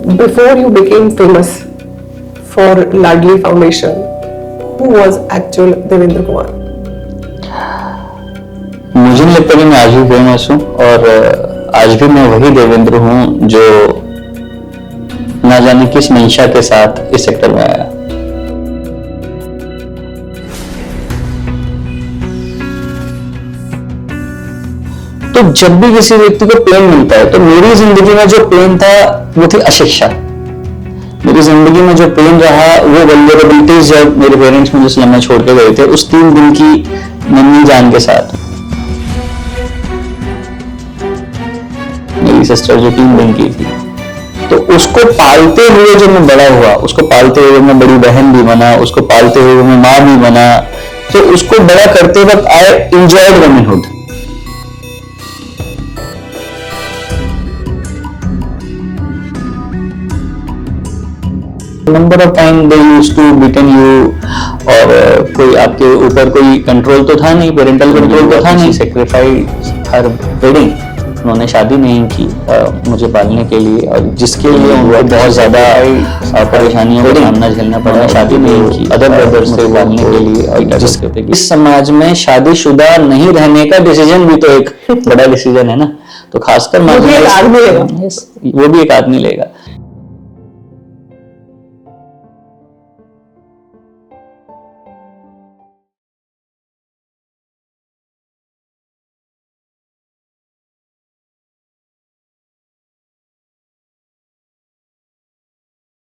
Before you became famous for Ladli Foundation, who was actual Devendra Kumar? मुझे नहीं लगता कि मैं आज भी फेमस हूँ और आज भी मैं वही देवेंद्र हूँ जो ना जाने किस मंशा के साथ इस सेक्टर में आया। तो जब भी किसी व्यक्ति को पेन मिलता है तो मेरी जिंदगी में जो पेन था वो थी अशिक्षा। मेरी जिंदगी में जो पेन रहा वो वल्नरेबिलिटीज जब मेरे पेरेंट्स मुझे स्लम में छोड़ के गए थे उस 3 दिन की नन्ही जान के साथ। मेरी सिस्टर जो 3 दिन की थी तो उसको पालते हुए जब मैं बड़ा हुआ, उसको पालते हुए मैं बड़ी बहन भी बना, उसको पालते हुए मैं माँ भी बना, तो उसको बड़ा करते वक्त I enjoyed womanhood. Number of time they used to beaten you और कोई आपके ऊपर कोई कंट्रोल तो था नहीं, पेरेंटल कंट्रोल तो था नहीं। सेक्रीफाइस हर वेडिंग, उन्होंने शादी नहीं की मुझे पालने के लिए और जिसके लिए उनको बहुत ज्यादा परेशानियों का सामना झेलना पड़ा। शादी नहीं की अदर ब्रदर्स से पालने के लिए और जिसके इस समाज में शादीशुदा नहीं रहने का डिसीजन भी तो एक बड़ा डिसीजन है ना। तो खासकर वो भी एक आदमी लेगा।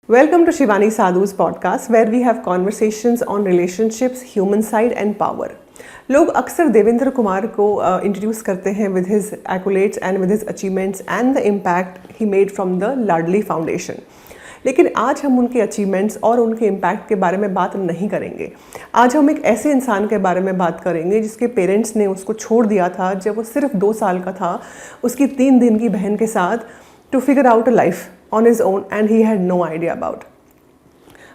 Welcome to Shivani Sadhu's podcast where we have conversations on relationships, human side and power. लोग अक्सर देवेंद्र कुमार को इंट्रोड्यूस करते हैं with his accolades and with his achievements and the impact he made from the Ladli Foundation. लेकिन आज हम उनके achievements और उनके इम्पैक्ट के बारे में बात नहीं करेंगे। आज हम एक ऐसे इंसान के बारे में बात करेंगे जिसके पेरेंट्स ने उसको छोड़ दिया था जब वो सिर्फ 2 साल का था उसकी 3 दिन की बहन के साथ to figure out a life on his own and he had no idea about.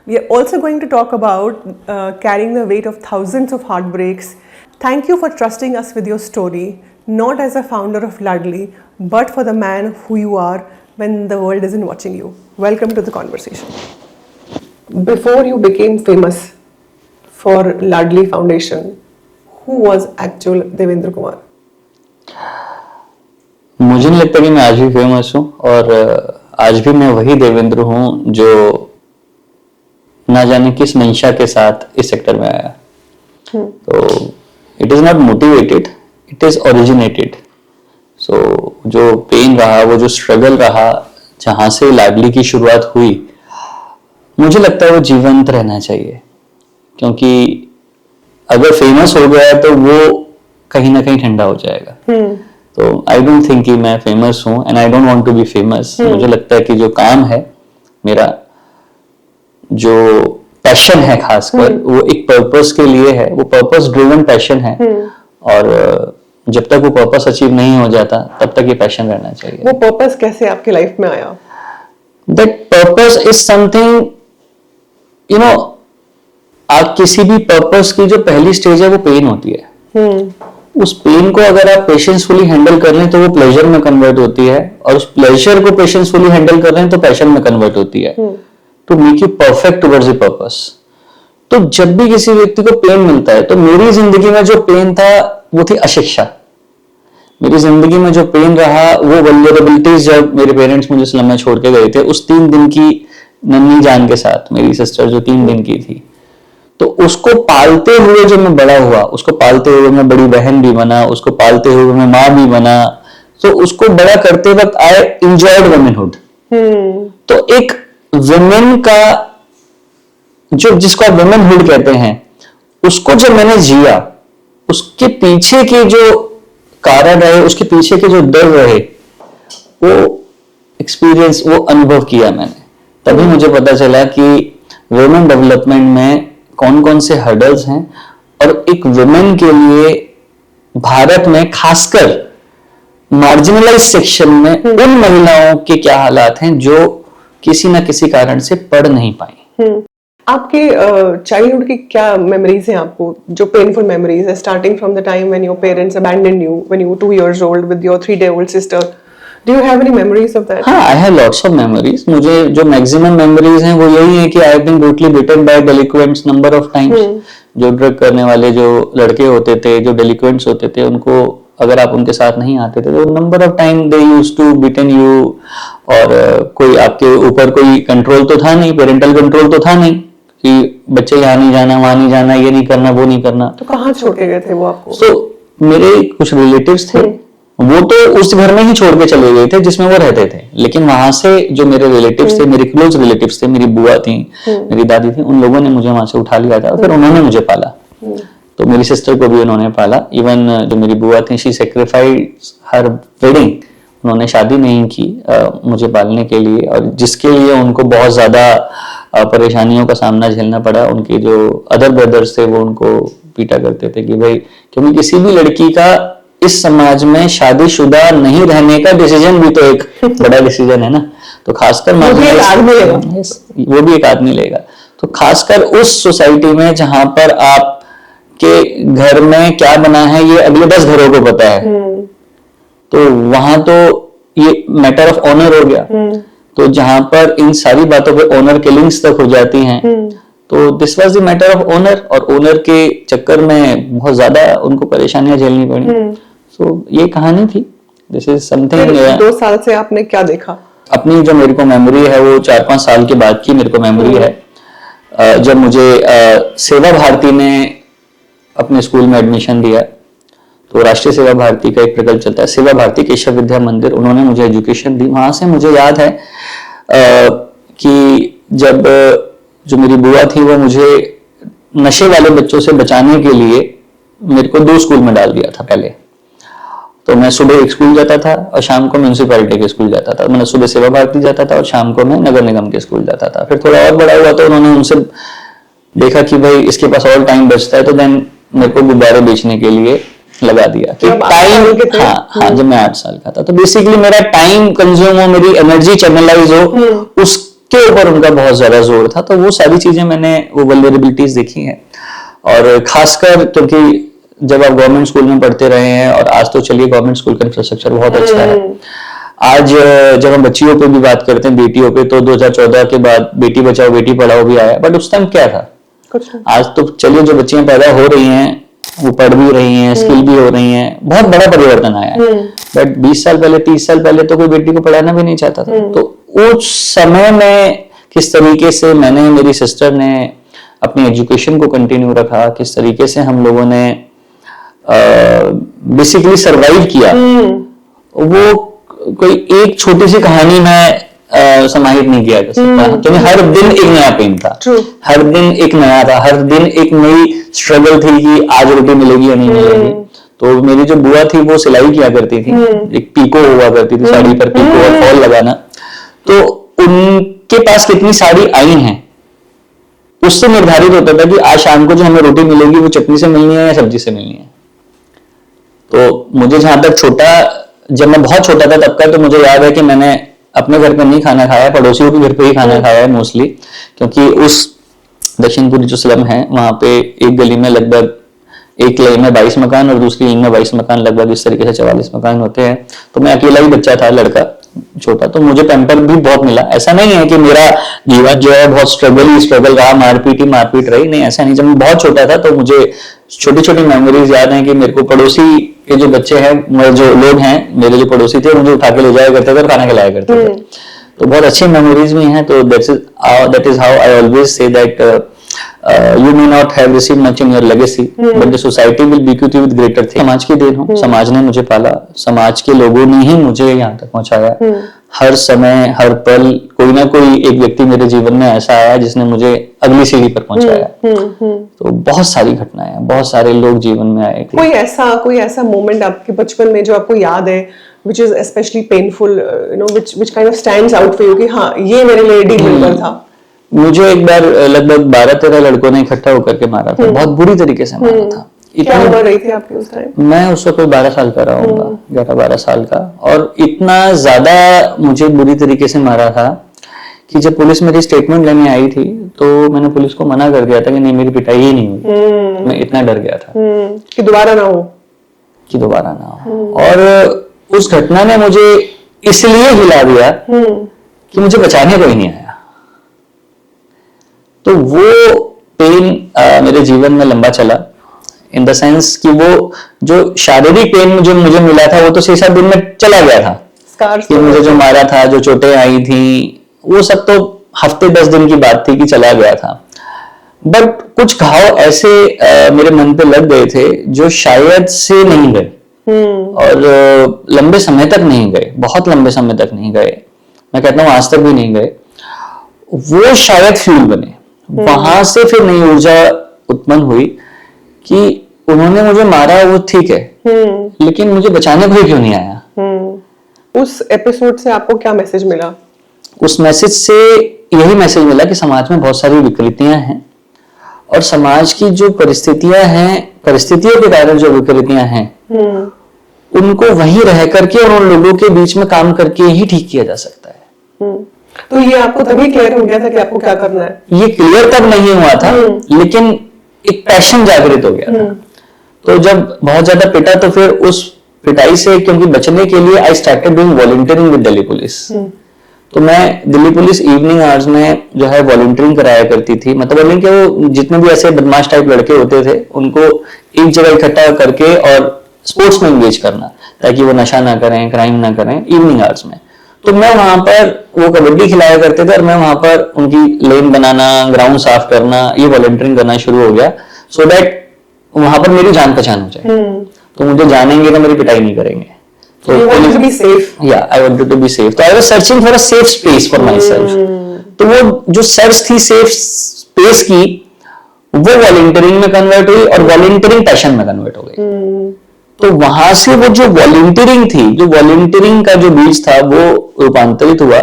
We are also going to talk about carrying the weight of thousands of heartbreaks. Thank you for trusting us with your story, not as a founder of Ladli, but for the man who you are when the world isn't watching you. Welcome to the conversation. Before you became famous for Ladli Foundation, who was actual Devendra Kumar? मुझे नहीं लगता कि मैं आज भी famous हूँ और आज भी मैं वही देवेंद्र हूँ जो ना जाने किस मंशा के साथ इस सेक्टर में आया। तो it is not motivated, it is originated. So जो पेन रहा, वो जो स्ट्रगल रहा, जहां से लाडली की शुरुआत हुई, मुझे लगता है वो जीवंत रहना चाहिए। क्योंकि अगर फेमस हो गया तो वो कहीं ना कहीं ठंडा हो जाएगा। तो आई डोंट थिंक कि मैं फेमस हूँ and I don't want to be famous. मुझे लगता है कि जो काम है मेरा, जो पैशन है खासकर, वो एक पर्पस के लिए है, वो पर्पस ड्रिवन पैशन है। और जब तक वो पर्पस अचीव नहीं हो जाता तब तक ये पैशन रहना चाहिए। वो पर्पस कैसे आपके लाइफ में आया? That purpose is something, you know, आप किसी भी पर्पस की जो पहली स्टेज है वो पेन होती है। उस पेन को अगर आप पेशेंसफुली हैंडल कर लें तो वो प्लेजर में कन्वर्ट होती है, और उस प्लेजर को पेशेंसफुली हैंडल कर लें तो पैशन में कन्वर्ट होती है, to make you perfect towards the purpose. तो जब भी किसी व्यक्ति को पेन मिलता है तो मेरी जिंदगी में जो पेन था वो थी अशिक्षा। मेरी जिंदगी में जो पेन रहा वो वल्नरेबिलिटीज जब मेरे पेरेंट्स मुझे स्लम में छोड़ के गए थे उस 3 दिन की नन्ही जान के साथ। मेरी सिस्टर जो 3 दिन की थी तो उसको पालते हुए जब मैं बड़ा हुआ, उसको पालते हुए मैं बड़ी बहन भी बना, उसको पालते हुए मैं माँ भी बना, तो उसको बड़ा करते वक्त आई एंजॉयड वुमनहुड। तो एक वुमेन का जो, जिसको आप वुमेनहुड कहते हैं, उसको जब मैंने जिया, उसके पीछे के जो कारण रहे, उसके पीछे के जो डर रहे, वो एक्सपीरियंस, वो अनुभव किया मैंने। तभी मुझे पता चला कि वुमेन डेवलपमेंट में कौन कौन से हर्डल्स हैं और एक वुमेन के लिए भारत में खासकर मार्जिनलाइज सेक्शन में उन महिलाओं के क्या हालात हैं जो किसी ना किसी कारण से पढ़ नहीं पाई। आपके चाइल्डहुड की क्या मेमोरीज हैं आपको, जो पेनफुल मेमोरीज है, starting from the time when your parents abandoned you when you were 2 years old with your 3-day-old sister Do you have any memories of that? हाँ, I have lots of memories. मुझे जो maximum memories हैं वो यही है कि I have been brutally beaten by delinquents number of times. जो drug करने वाले जो लड़के होते थे, जो delinquents होते थे, उनको अगर आप उनके साथ नहीं आते थे तो number of time they used to beaten you, और कोई आपके ऊपर कोई कंट्रोल तो था नहीं, पेरेंटल कंट्रोल तो था नहीं कि बच्चे यहाँ नहीं जाना, वहां नहीं जाना, ये नहीं करना, वो नहीं करना। तो कहाँ छोड़ के गए थे वो आपको? तो मेरे कुछ रिलेटिव्स थे, वो तो उस घर में ही छोड़ के चले गए थे जिसमें वो रहते थे, लेकिन वहां से जो मेरे रिलेटिव्स थे, मेरे क्लोज रिलेटिव्स थे, मेरी बुआ थी, मेरी दादी थी, उन लोगों ने मुझे वहां से उठा लिया था, फिर उन्होंने मुझे पाला। तो मेरी सिस्टर को भी उन्होंने पाला। इवन जो मेरी बुआ थी, शी सेक्रीफाइस हर वेडिंग, उन्होंने शादी नहीं की मुझे पालने के लिए, और जिसके लिए उनको बहुत ज्यादा परेशानियों का सामना झेलना पड़ा। उनके जो अदर ब्रदर्स थे वो उनको पीटा करते थे कि भाई, क्योंकि किसी भी लड़की का इस समाज में शादीशुदा नहीं रहने का डिसीजन भी तो एक बड़ा डिसीजन है ना, तो खासकर वो भी एक आदमी लेगा। तो खासकर उस सोसाइटी में जहां पर आप के घर में क्या बना है ये अगले 10 घरों को पता है, तो वहां तो ये मैटर ऑफ ऑनर हो गया। तो जहां पर इन सारी बातों पे ऑनर किलिंग्स तक हो जाती हैं, तो this was the matter of honour, और ऑनर के चक्कर में बहुत ज्यादा उनको परेशानियां झेलनी पड़ी। सो ये कहानी थी। This is something. 2 साल से आपने क्या देखा? अपनी जो मेरे को मेमोरी है वो 4-5 साल के बाद की मेरे को मेमोरी है। जब मुझे सेवा भारती ने अपने स्कूल में एडमिशन दिया, तो राष्ट्रीय सेवा भारती का एक प्रकल्प चलता है, सेवा भारती केशव विद्या मंदिर, उन्होंने मुझे एजुकेशन दी। वहां से मुझे याद है कि जब जो मेरी बुआ थी वो मुझे नशे वाले बच्चों से बचाने के लिए मेरे को 2 स्कूल में डाल दिया था पहले। तो मैं सुबह एक स्कूल जाता था और शाम को म्यूनसिपैलिटी के स्कूल जाता था। मतलब सुबह सेवा भारती जाता था और शाम को मैं नगर निगम के स्कूल जाता था। फिर थोड़ा और बड़ा हुआ तो उन्होंने उनसे देखा कि भाई इसके पास और टाइम बचता है, तो देन मेरे को गुब्बारे बेचने के लिए लगा दिया कि टाइम। हाँ, जब मैं 8 साल का था, तो बेसिकली मेरा टाइम कंज्यूम हो, मेरी एनर्जी चैनलाइज हो, उसके ऊपर उनका बहुत ज्यादा जोर था। तो वो सारी चीजें मैंने वो वल्नरेबिलिटीज देखी हैं। और खासकर क्योंकि जब आप गवर्नमेंट स्कूल में पढ़ते रहे हैं, और आज तो चलिए गवर्नमेंट स्कूल का इंफ्रास्ट्रक्चर बहुत अच्छा है। आज जब हम बच्चियों पे भी बात करते हैं, बेटियों पे, तो 2014 के बाद बेटी बचाओ बेटी पढ़ाओ भी आया, बट उस टाइम क्या था? आज तो चलिए जो बच्चियां पैदा हो रही हैं वो पढ़ भी रही हैं, स्किल भी हो रही हैं, बहुत बड़ा परिवर्तन आया है। बट 20 साल पहले, 30 साल पहले तो कोई बेटी को पढ़ाना भी नहीं चाहता था। तो उस समय में किस तरीके से मैंने, मेरी सिस्टर ने अपनी एजुकेशन को कंटिन्यू रखा, किस तरीके से हम लोगों ने बेसिकली सरवाइव किया, वो कोई एक छोटी सी कहानी में समाहित नहीं किया जा सकता, क्योंकि हर दिन एक नया पेन था, हर दिन एक नया था, हर दिन एक नई स्ट्रगल थी कि आज रोटी मिलेगी या नहीं मिलेगी। तो मेरी जो बुआ थी वो सिलाई किया करती थी, एक पीको हुआ करती थी साड़ी पर, पीको और फॉल लगाना। तो उनके पास कितनी साड़ी आई हैं उससे निर्धारित होता था कि आज शाम को जो हमें रोटी मिलेगी वो चटनी से मिलनी है या सब्जी से मिलनी है। तो मुझे जहां तक जब मैं बहुत छोटा था तब का, तो मुझे याद है कि मैंने अपने घर पे नहीं खाना खाया, पड़ोसियों के घर पे ही खाना खाया है मोस्टली, क्योंकि उस दक्षिणपुरी जो स्लम है वहां पे एक गली में लगभग एक लाइन में 22 मकान और दूसरी लाइन में 22 मकान, लगभग इस तरीके से 44 मकान होते हैं। तो मैं अकेला ही बच्चा था, लड़का छोटा, तो मुझे पैम्पर भी बहुत मिला। ऐसा नहीं है कि मेरा जीवन जो है बहुत स्ट्रगल रहा, मारपीट रही, नहीं, ऐसा नहीं। जब मैं बहुत छोटा था तो मुझे छोटी छोटी मेमोरीज याद हैं कि मेरे को पड़ोसी के जो बच्चे हैं, जो लोग हैं मेरे जो पड़ोसी थे, मुझे उठा के ले जाया करते थे और खाना खिलाया करते थे। तो बहुत अच्छी मेमोरीज भी हैं। तो that is how I always say that you may not have received much in your legacy, but the society will bequeath you with greater things. समाज की देन हो, समाज ने मुझे पाला, समाज के लोगों ने ही मुझे यहाँ तक पहुंचाया। हर समय, हर पल कोई ना कोई एक व्यक्ति मेरे जीवन में ऐसा आया जिसने मुझे अगली सीढ़ी पर पहुंचाया। तो बहुत सारी घटनाएं, बहुत सारे लोग जीवन में आए। कोई ऐसा मोमेंट आपके बचपन में जो आपको याद है, which is especially painful, which kind of stands out for you कि हाँ, ये मेरे लिए डील ब्रेकर था? मुझे एक बार लगभग 12-13 लड़कों ने इकट्ठा होकर के मारा था, बहुत बुरी तरीके से मारा था। क्या उम्र रही थी आपकी उस टाइम? मैं उस वक्त 12 साल का रहा हूँगा, 11-12 साल का। और इतना ज्यादा मुझे बुरी तरीके से मारा था कि जब पुलिस मेरी स्टेटमेंट लेने आई थी तो मैंने पुलिस को मना कर दिया था कि नहीं, मेरी पिटाई ही नहीं हुई। मैं इतना डर गया था कि दोबारा ना हो। और उस घटना ने मुझे इसलिए हिला दिया कि मुझे बचाने कोई नहीं आया। तो वो पेन मेरे जीवन में लंबा चला, इन द सेंस कि वो जो शारीरिक पेन जो मुझे मिला था वो तो 6-7 दिन में चला गया था, कि मुझे जो मारा था, जो चोटें आई थी, वो सब तो हफ्ते 10 दिन की बात थी कि चला गया था। बट कुछ घाव ऐसे मेरे मन पे लग गए थे जो शायद से नहीं गए, और लंबे समय तक नहीं गए, बहुत लंबे समय तक नहीं गए, मैं कहता हूँ आज तक भी नहीं गए। वो शायद फ्यूल बने, वहां से फिर नई ऊर्जा उत्पन्न हुई कि उन्होंने मुझे मारा, वो ठीक है, लेकिन मुझे बचाने कोई क्यों नहीं आया। उस एपिसोड से आपको क्या मैसेज मिला? उस मैसेज से यही मैसेज मिला कि समाज में बहुत सारी विकृतियां हैं, और समाज की जो परिस्थितियां हैं, परिस्थितियों के कारण जो विकृतियां हैं, उनको वहीं रह करके और उन लोगों के बीच में काम करके ही ठीक किया जा सकता है। तो ये आपको तभी क्लियर हो गया था कि आपको क्या करना है? ये क्लियर तब नहीं हुआ था, लेकिन एक पैशन जागृत हो गया था। तो जब बहुत ज्यादा पिटा तो फिर उस पिटाई से क्योंकि बचने के लिए I started doing volunteering with Delhi police. तो मैं दिल्ली पुलिस इवनिंग आवर्स में जो है वॉलंटियरिंग कराया करती थी। मतलब कि वो जितने भी ऐसे बदमाश टाइप लड़के होते थे उनको एक जगह इकट्ठा करके और स्पोर्ट्स में एंगेज करना, ताकि वो नशा ना करें, क्राइम ना करें इवनिंग आवर्स में। तो मैं वहां पर, वो कबड्डी खिलाया करते थे और मैं वहां पर उनकी लेन बनाना, ग्राउंड साफ करना, ये वॉलंटियरिंग करना शुरू हो गया, सो दैट वहां पर मेरी जान पहचान हो जाए। तो मुझे जानेंगे तो मेरी पिटाई नहीं करेंगे। तो I wanted to be safe. Yeah, I wanted to be safe. तो I was searching for a safe space for myself. तो वो जो सर्च थी सेफ स्पेस की, वो वॉलंटियरिंग में कन्वर्ट हुई और वॉलंटियरिंग पैशन में कन्वर्ट हो गई। तो वहां से वो जो वॉलंटियरिंग थी, जो वॉलंटियरिंग का जो बीज था, वो रूपांतरित हुआ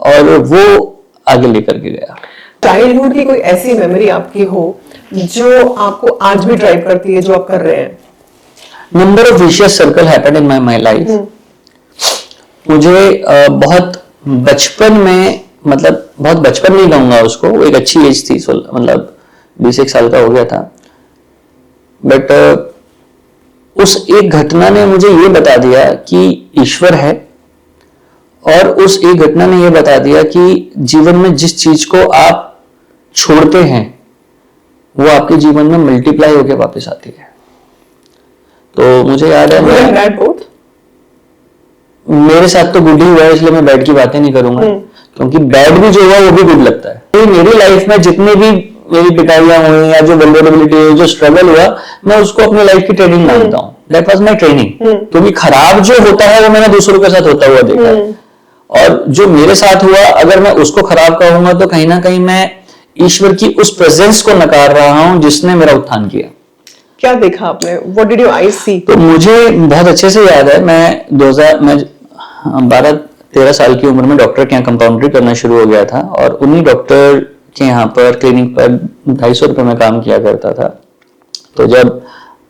और वो आगे लेकर के गया। चाइल्डहुड की कोई ऐसी मेमोरी आपकी हो जो आपको आज भी ड्राइव करती है, जो आप कर रहे हैं? Number of vicious circle happened in my life. मुझे बहुत बचपन में, मतलब बहुत बचपन नहीं कहूंगा उसको, वो एक अच्छी एज थी, मतलब 20 साल का हो गया था। बट उस एक घटना ने मुझे ये बता दिया कि ईश्वर है, और उस एक घटना ने ये बता दिया कि जीवन में जिस चीज को आप छोड़ते हैं वो आपके जीवन में मल्टीप्लाई होकर वापस आती है। तो मुझे याद है, मेरे साथ तो गुड ही हुआ है, इसलिए मैं बैड की बातें नहीं करूंगा, क्योंकि बैड भी जो हुआ वो भी गुड लगता है। तो मेरी लाइफ में जितने भी मेरी पिटाइयां हुई या जो वल्नरेबिलिटी, जो स्ट्रगल हुआ, मैं उसको अपनी लाइफ की ट्रेनिंग मानता हूँ। That was my training. क्योंकि खराब जो होता है वो मैंने दूसरों के साथ होता हुआ देखा है, और जो मेरे साथ हुआ अगर मैं उसको खराब कहूंगा तो कहीं ना कहीं मैं ईश्वर की उस प्रेजेंस को नकार रहा हूं जिसने मेरा उत्थान किया। क्या देखा आपने? What did your eyes see? तो मुझे बहुत अच्छे से याद है, मैं 12-13 साल की उम्र में डॉक्टर के यहाँ कंपाउंड्री करना शुरू हो गया था, और उन्हीं डॉक्टर के यहाँ पर क्लिनिक पर 250 रुपए में काम किया करता था। तो जब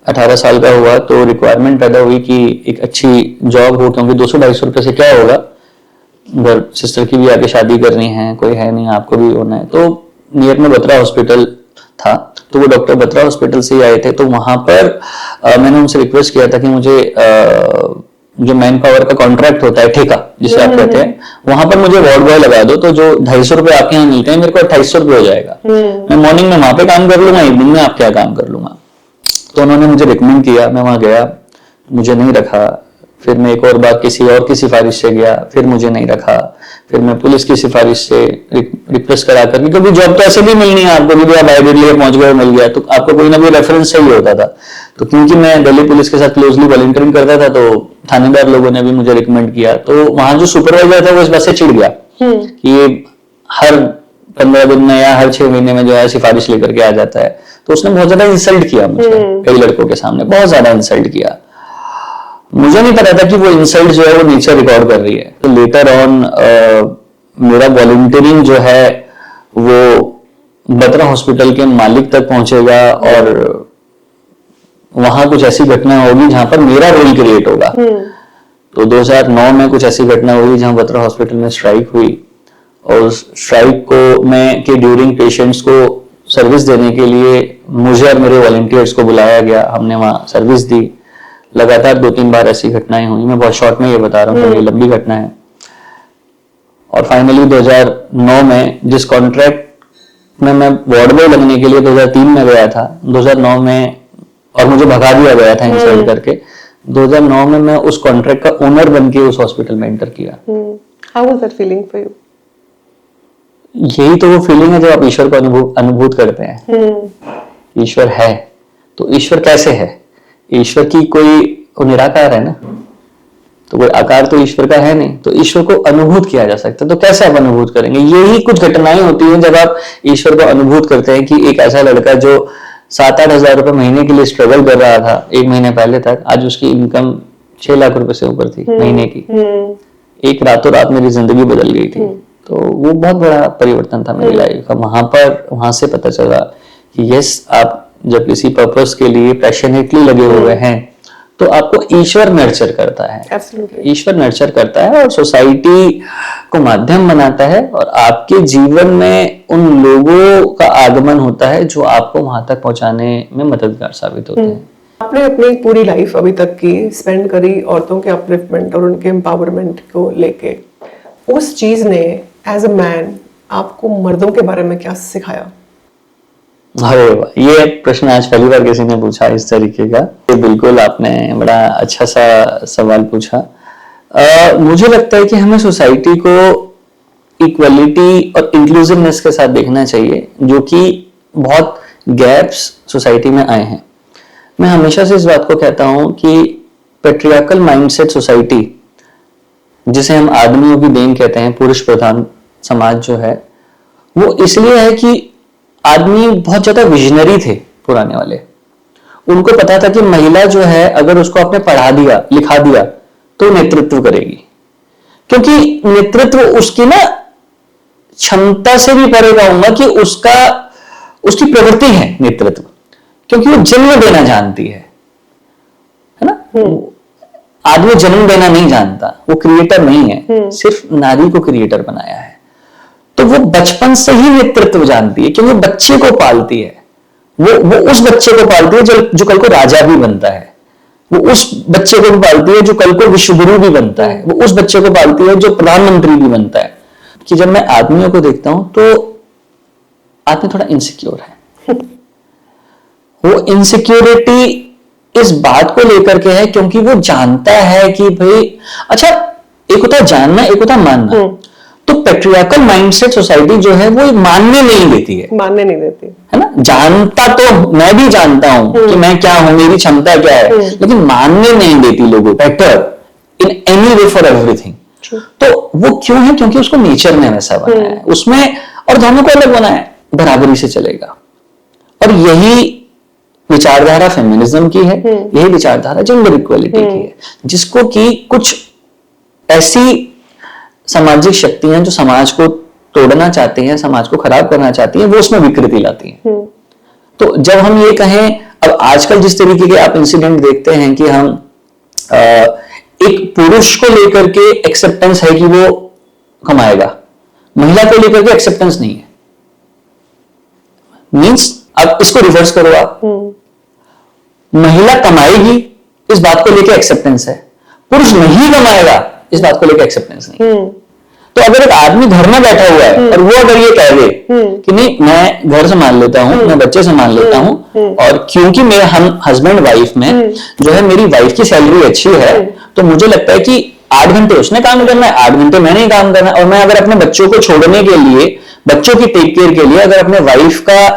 18 साल का हुआ तो रिक्वायरमेंट पैदा हुई कि एक अच्छी जॉब हो, क्योंकि 200-250 रुपए से क्या होगा, घर सिस्टर की भी आगे शादी करनी है, कोई है नहीं, आपको भी होना है। तो नियर में बत्रा हॉस्पिटल था, तो वो डॉक्टर बत्रा हॉस्पिटल से ही आए थे। तो वहां पर मैंने उनसे रिक्वेस्ट किया था कि मुझे जो मैन पावर का कॉन्ट्रैक्ट होता है, ठेका जिसे आप कहते हैं, वहां पर मुझे वार्ड बॉय लगा दो, तो जो 250 रुपए आपके यहाँ मिलते हैं मेरे को 2800 रुपए हो जाएगा। मैं मॉर्निंग में वहां पे काम कर लूंगा, इवनिंग में आपके यहाँ काम कर लूंगा। तो उन्होंने मुझे रिकमेंड किया, मैं वहां गया, मुझे नहीं रखा। फिर मैं एक और बार किसी और की सिफारिश से गया, फिर मुझे नहीं रखा। फिर मैं पुलिस की सिफारिश से रिक्वेस्ट करा कर, क्योंकि जॉब तो ऐसे भी मिलनी है आपको, भी आप आइडिया पहुंच गए, मिल गया, तो आपको कोई ना कोई रेफरेंस चाहिए होता था। तो क्योंकि मैं दिल्ली पुलिस के साथ क्लोजली वॉलंटियरिंग करता था, तो थानेदार लोगों ने भी मुझे रिकमेंड किया। तो वहां जो सुपरवाइजर था वो इस बात से चिढ़ गया कि ये हर 15 दिन में या हर 6 महीने में जो है सिफारिश लेकर के आ जाता है। तो उसने बहुत ज्यादा इंसल्ट किया मुझे, कई लड़कों के सामने बहुत ज्यादा इंसल्ट किया। मुझे नहीं पता था कि वो इंसल्ट जो है वो नेचर रिकॉर्ड कर रही है। तो लेटर ऑन मेरा वॉलंटियरिंग जो है वो बत्रा हॉस्पिटल के मालिक तक पहुंचेगा, और वहां कुछ ऐसी घटना होगी जहां पर मेरा रोल क्रिएट होगा। तो 2009 में कुछ ऐसी घटना हुई जहां बत्रा हॉस्पिटल में स्ट्राइक हुई, और स्ट्राइक को मैं के ड्यूरिंग पेशेंट्स को सर्विस देने के लिए मुझे और मेरे वॉलंटियर्स को बुलाया गया। हमने वहां सर्विस दी, लगातार 2-3 बार ऐसी घटनाएं हुई। मैं बहुत शॉर्ट में ये बता रहा हूँ, तो ये लंबी घटना है। और फाइनली 2009 में जिस कॉन्ट्रैक्ट में मैं वार्ड बॉय लगने के लिए 2003 में गया था, 2009 में, और मुझे भगा दिया गया था इंसल्ट करके, 2009 में मैं उस कॉन्ट्रैक्ट का ओनर बन के उस हॉस्पिटल में एंटर किया। How was that feeling for you? यही तो वो फीलिंग है जब आप ईश्वर को अनुभूत करते हैं। ईश्वर है, तो ईश्वर कैसे है? ईश्वर की कोई, वो निराकार है ना, तो कोई आकार तो ईश्वर का है नहीं, तो ईश्वर को अनुभूत किया जा सकता है। तो कैसे आप अनुभूत करेंगे? यही कुछ घटनाएं होती हैं जब आप ईश्वर को अनुभूत करते हैं कि एक ऐसा लड़का जो 7-8 हजार रुपए महीने के लिए स्ट्रगल कर रहा था 1 महीने पहले तक, आज उसकी इनकम 6 लाख रुपए से ऊपर थी महीने की। एक रातों रात मेरी जिंदगी बदल गई थी। तो वो बहुत बड़ा परिवर्तन था मेरी लाइफ का। वहां से पता चला कि यस, आप जब किसी पर्पस के लिए पैशनेटली लगे हुए हैं तो आपको ईश्वर नर्चर करता है। Absolutely. ईश्वर नर्चर करता है और सोसाइटी को माध्यम बनाता है, और आपके जीवन में उन लोगों का आगमन होता है जो आपको वहां तक पहुंचाने में मददगार साबित होते हैं। आपने अपनी पूरी लाइफ अभी तक की स्पेंड करी औरतों के अपलिफ्टमेंट और उनके एम्पावरमेंट को लेके। उस चीज ने एज अ मैन आपको मर्दों के बारे में क्या सिखाया? अरे वाह, ये प्रश्न आज पहली बार किसी ने पूछा इस तरीके का। ये बिल्कुल आपने बड़ा अच्छा सा सवाल पूछा। मुझे लगता है कि हमें सोसाइटी को इक्वलिटी और इंक्लूसिवनेस के साथ देखना चाहिए, जो कि बहुत गैप्स सोसाइटी में आए हैं। मैं हमेशा से इस बात को कहता हूं कि पेट्रियार्कल माइंडसेट सोसाइटी, जिसे हम आदमियों की देन कहते हैं, पुरुष प्रधान समाज जो है, वो इसलिए है कि आदमी बहुत ज्यादा विजनरी थे पुराने वाले। उनको पता था कि महिला जो है, अगर उसको आपने पढ़ा दिया, लिखा दिया, तो नेतृत्व करेगी, क्योंकि नेतृत्व उसकी ना क्षमता से भी परे कहूंगा कि उसकी प्रवृत्ति है नेतृत्व, क्योंकि वो जन्म देना जानती है ना। आदमी जन्म देना नहीं जानता, वो क्रिएटर नहीं है, सिर्फ नारी को क्रिएटर बनाया है। तो वो बचपन से ही नेतृत्व जानती है, क्योंकि वो बच्चे को पालती है। वो उस बच्चे को पालती है जो कल को राजा भी बनता है। वो उस बच्चे को पालती है जो कल को विश्वगुरु भी बनता है। वो उस बच्चे को पालती है जो प्रधानमंत्री भी बनता है। कि जब मैं आदमियों को देखता हूं तो आदमी थोड़ा इनसिक्योर है। वो इनसिक्योरिटी इस बात को लेकर के है क्योंकि वो जानता है कि भाई, अच्छा, एक होता है जानना, एक होता है मानना। तो पेट्रियार्कल माइंडसेट सोसाइटी जो है वो मानने नहीं देती है, मानने नहीं देती है ना। जानता तो मैं भी जानता हूं कि मैं क्या हूं, मेरी क्षमता क्या है, लेकिन मानने नहीं देती लोगों better in any way for everything. तो वो क्यों है? क्योंकि उसको नेचर ने वैसा बनाया है उसमें, और दोनों को अलग बनाया है, बराबरी से चलेगा। और यही विचारधारा फेमिनिज्म की है, यही विचारधारा जेंडर इक्वलिटी की है, जिसको कि कुछ ऐसी सामाजिक शक्तियां जो समाज को तोड़ना चाहती हैं, समाज को खराब करना चाहती हैं, वो उसमें विकृति लाती हैं। तो जब हम ये कहें, अब आजकल जिस तरीके के आप इंसिडेंट देखते हैं कि हम एक पुरुष को लेकर के एक्सेप्टेंस है कि वो कमाएगा, महिला को लेकर के एक्सेप्टेंस नहीं है। मींस अब इसको रिवर्स करो, आप महिला कमाएगी इस बात को लेकर एक्सेप्टेंस है, पुरुष नहीं कमाएगा इस बात को लेकर एक्सेप्टेंस नहीं। तो अगर एक आदमी घर में बैठा हुआ है और वो अगर ये कह दे कि नहीं, मैं घर संभाल लेता हूं, मैं बच्चे संभाल लेता हूं, और क्योंकि मेरे हम हस्बैंड वाइफ में जो है मेरी वाइफ की सैलरी अच्छी है, तो मुझे लगता है कि 8 घंटे उसने काम करना है, 8 घंटे मैंने ही काम करना है। और मैं अगर अपने बच्चों को छोड़ने के लिए, बच्चों की टेक केयर के लिए अगर अपने वाइफ का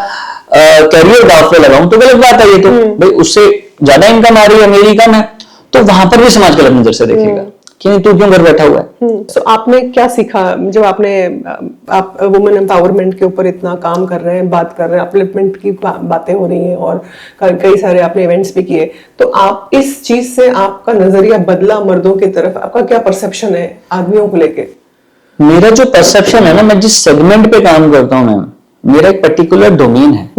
करियर दांव पे लगाऊं, तो गलत बात है। ये तो भाई उससे ज्यादा इनकम आ रही है, मेरी कम है, तो वहां पर भी समाज गलत नजर से देखेगा कि तू क्यों घर बैठा हुआ है। So, आपने क्या सीखा जब आप वुमेन एम्पावरमेंट के ऊपर इतना काम कर रहे हैं, बात कर रहे हैं, अपलिफ्टमेंट की बातें हो रही हैं और कई सारे आपने इवेंट्स भी किए, तो आप इस चीज से आपका नजरिया बदला मर्दों की तरफ? आपका क्या परसेप्शन है आदमियों को लेके? मेरा जो परसेप्शन है ना, मैं जिस सेगमेंट पे काम करता हूं मैम, मेरा एक पर्टिकुलर डोमेन है,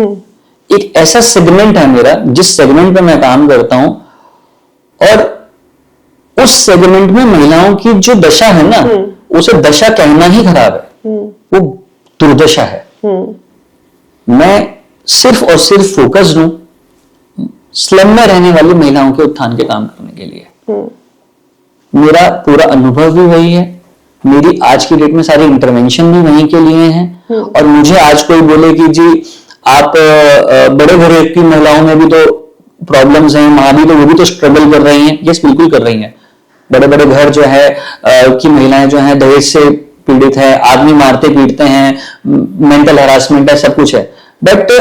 एक ऐसा सेगमेंट है मेरा जिस सेगमेंट पे मैं काम करता हूं, और उस सेगमेंट में महिलाओं की जो दशा है ना, उसे दशा कहना ही खराब है, वो दुर्दशा है। मैं सिर्फ और सिर्फ फोकस्ड हूं स्लम में रहने वाली महिलाओं के उत्थान के काम करने के लिए। मेरा पूरा अनुभव भी वही है, मेरी आज की डेट में सारे इंटरवेंशन भी वहीं के लिए हैं। और मुझे आज कोई बोले कि जी आप बड़े घरों की महिलाओं में भी तो प्रॉब्लम्स हैं, वहां भी तो वो भी तो स्ट्रगल कर रही हैं। यस, बिल्कुल कर रही हैं। बड़े बड़े घर जो है की महिलाएं जो है दहेज से पीड़ित है, आदमी मारते पीटते हैं, मेंटल हरासमेंट है, सब कुछ है, बट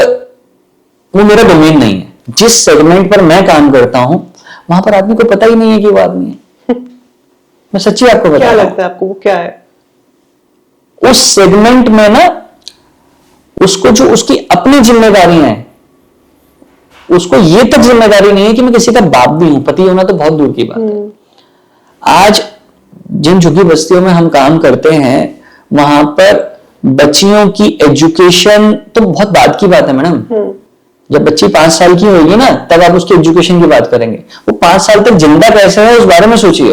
वो मेरा डोमेन नहीं है। जिस सेगमेंट पर मैं काम करता हूं वहां पर आदमी को पता ही नहीं है कि वो आदमी है। मैं सच्ची आपको बता क्या रहा हूं। लगता है आपको वो क्या है? उस सेगमेंट में ना उसको जो उसकी अपनी जिम्मेदारियां हैं, उसको ये तक जिम्मेदारी नहीं है कि मैं किसी का बाप भी हूं, पति होना तो बहुत दूर की बात है। आज जिन झुग्गी बस्तियों में हम काम करते हैं वहां पर बच्चियों की एजुकेशन तो बहुत बाद की बात है मैडम। जब बच्ची 5 साल की होगी ना तब आप उसकी एजुकेशन की बात करेंगे। वो 5 साल तक जिंदा कैसे है उस बारे में सोचिए।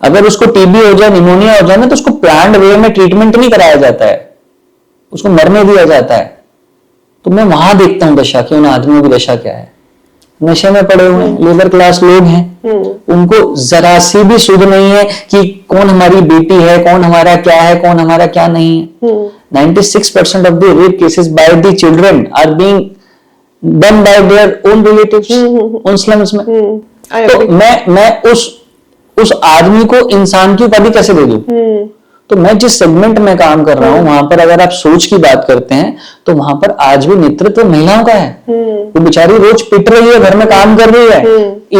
अगर उसको टीबी हो जाए, निमोनिया हो जाए ना तो उसको प्लान्ड वे में ट्रीटमेंट नहीं कराया जाता है, उसको मरने दिया जाता है। तो मैं वहां देखता हूं दशा कि उन आदमियों की दशा क्या है। नशे में पड़े हुए हैं, लेबर क्लास लोग हैं, उनको जरा सी भी सुध नहीं है कि कौन हमारी बेटी है, कौन हमारा क्या है, कौन हमारा क्या नहीं है। 96% of the rape cases by the children are being done by their own relatives उन slums में। तो मैं उस आदमी को इंसान की उपाधि कैसे दे दूं? तो मैं जिस सेगमेंट में काम कर रहा हूं वहां पर अगर आप सोच की बात करते हैं तो वहां पर आज भी नेतृत्व महिलाओं का है। वो बेचारी रोज पिट रही है, घर में काम कर रही है,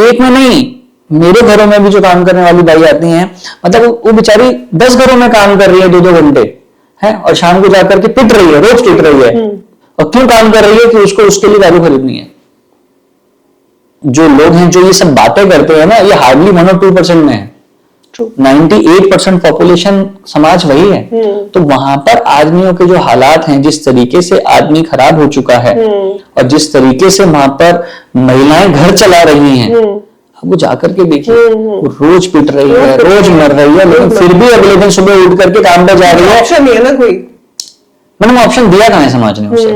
एक में नहीं, मेरे घरों में भी जो काम करने वाली भाई आती हैं, मतलब वो बेचारी 10 घरों में काम कर रही है 2-2 घंटे है, और शाम को जाकर के पिट रही है, रोज पिट रही है। और क्यों काम कर रही है? कि उसको उसके लिए दारू खरीदनी है। जो लोग हैं जो ये सब बातें करते हैं ना, ये हार्डली 1 और 2% में है। 98% पॉपुलेशन समाज वही है। तो वहां पर आदमियों के जो हालात हैं, जिस तरीके से आदमी खराब हो चुका है और जिस तरीके से वहां पर महिलाएं घर चला रही हैं, वो जाकर के देखिए, वो रोज पिट रही है, रोज मर रही है, लेकिन फिर भी अगले दिन सुबह उठ करके काम पर जा रही है। ऑप्शन नहीं है ना कोई। मैंने ऑप्शन दिया कहां है समाज ने उसे?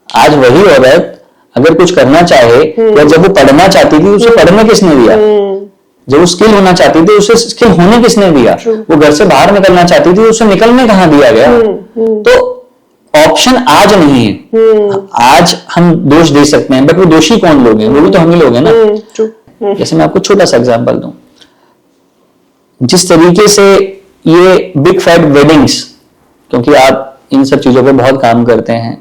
आज वही औरत अगर कुछ करना चाहे या जब वो पढ़ना चाहती थी उसे पढ़ने किसने दिया? जब वो स्किल होना चाहती थी उसे स्किल होने किसने दिया? वो घर से बाहर निकलना चाहती थी उसे निकलने कहां दिया गया? तो ऑप्शन आज नहीं है। आज हम दोष दे सकते हैं, बट वो दोषी कौन लोग हैं? वो भी तो हम ही लोग हैं ना। जैसे मैं आपको छोटा सा एग्जांपल दूं, जिस तरीके से ये बिग फैट वेडिंग्स, क्योंकि आप इन सब चीजों पे बहुत काम करते हैं,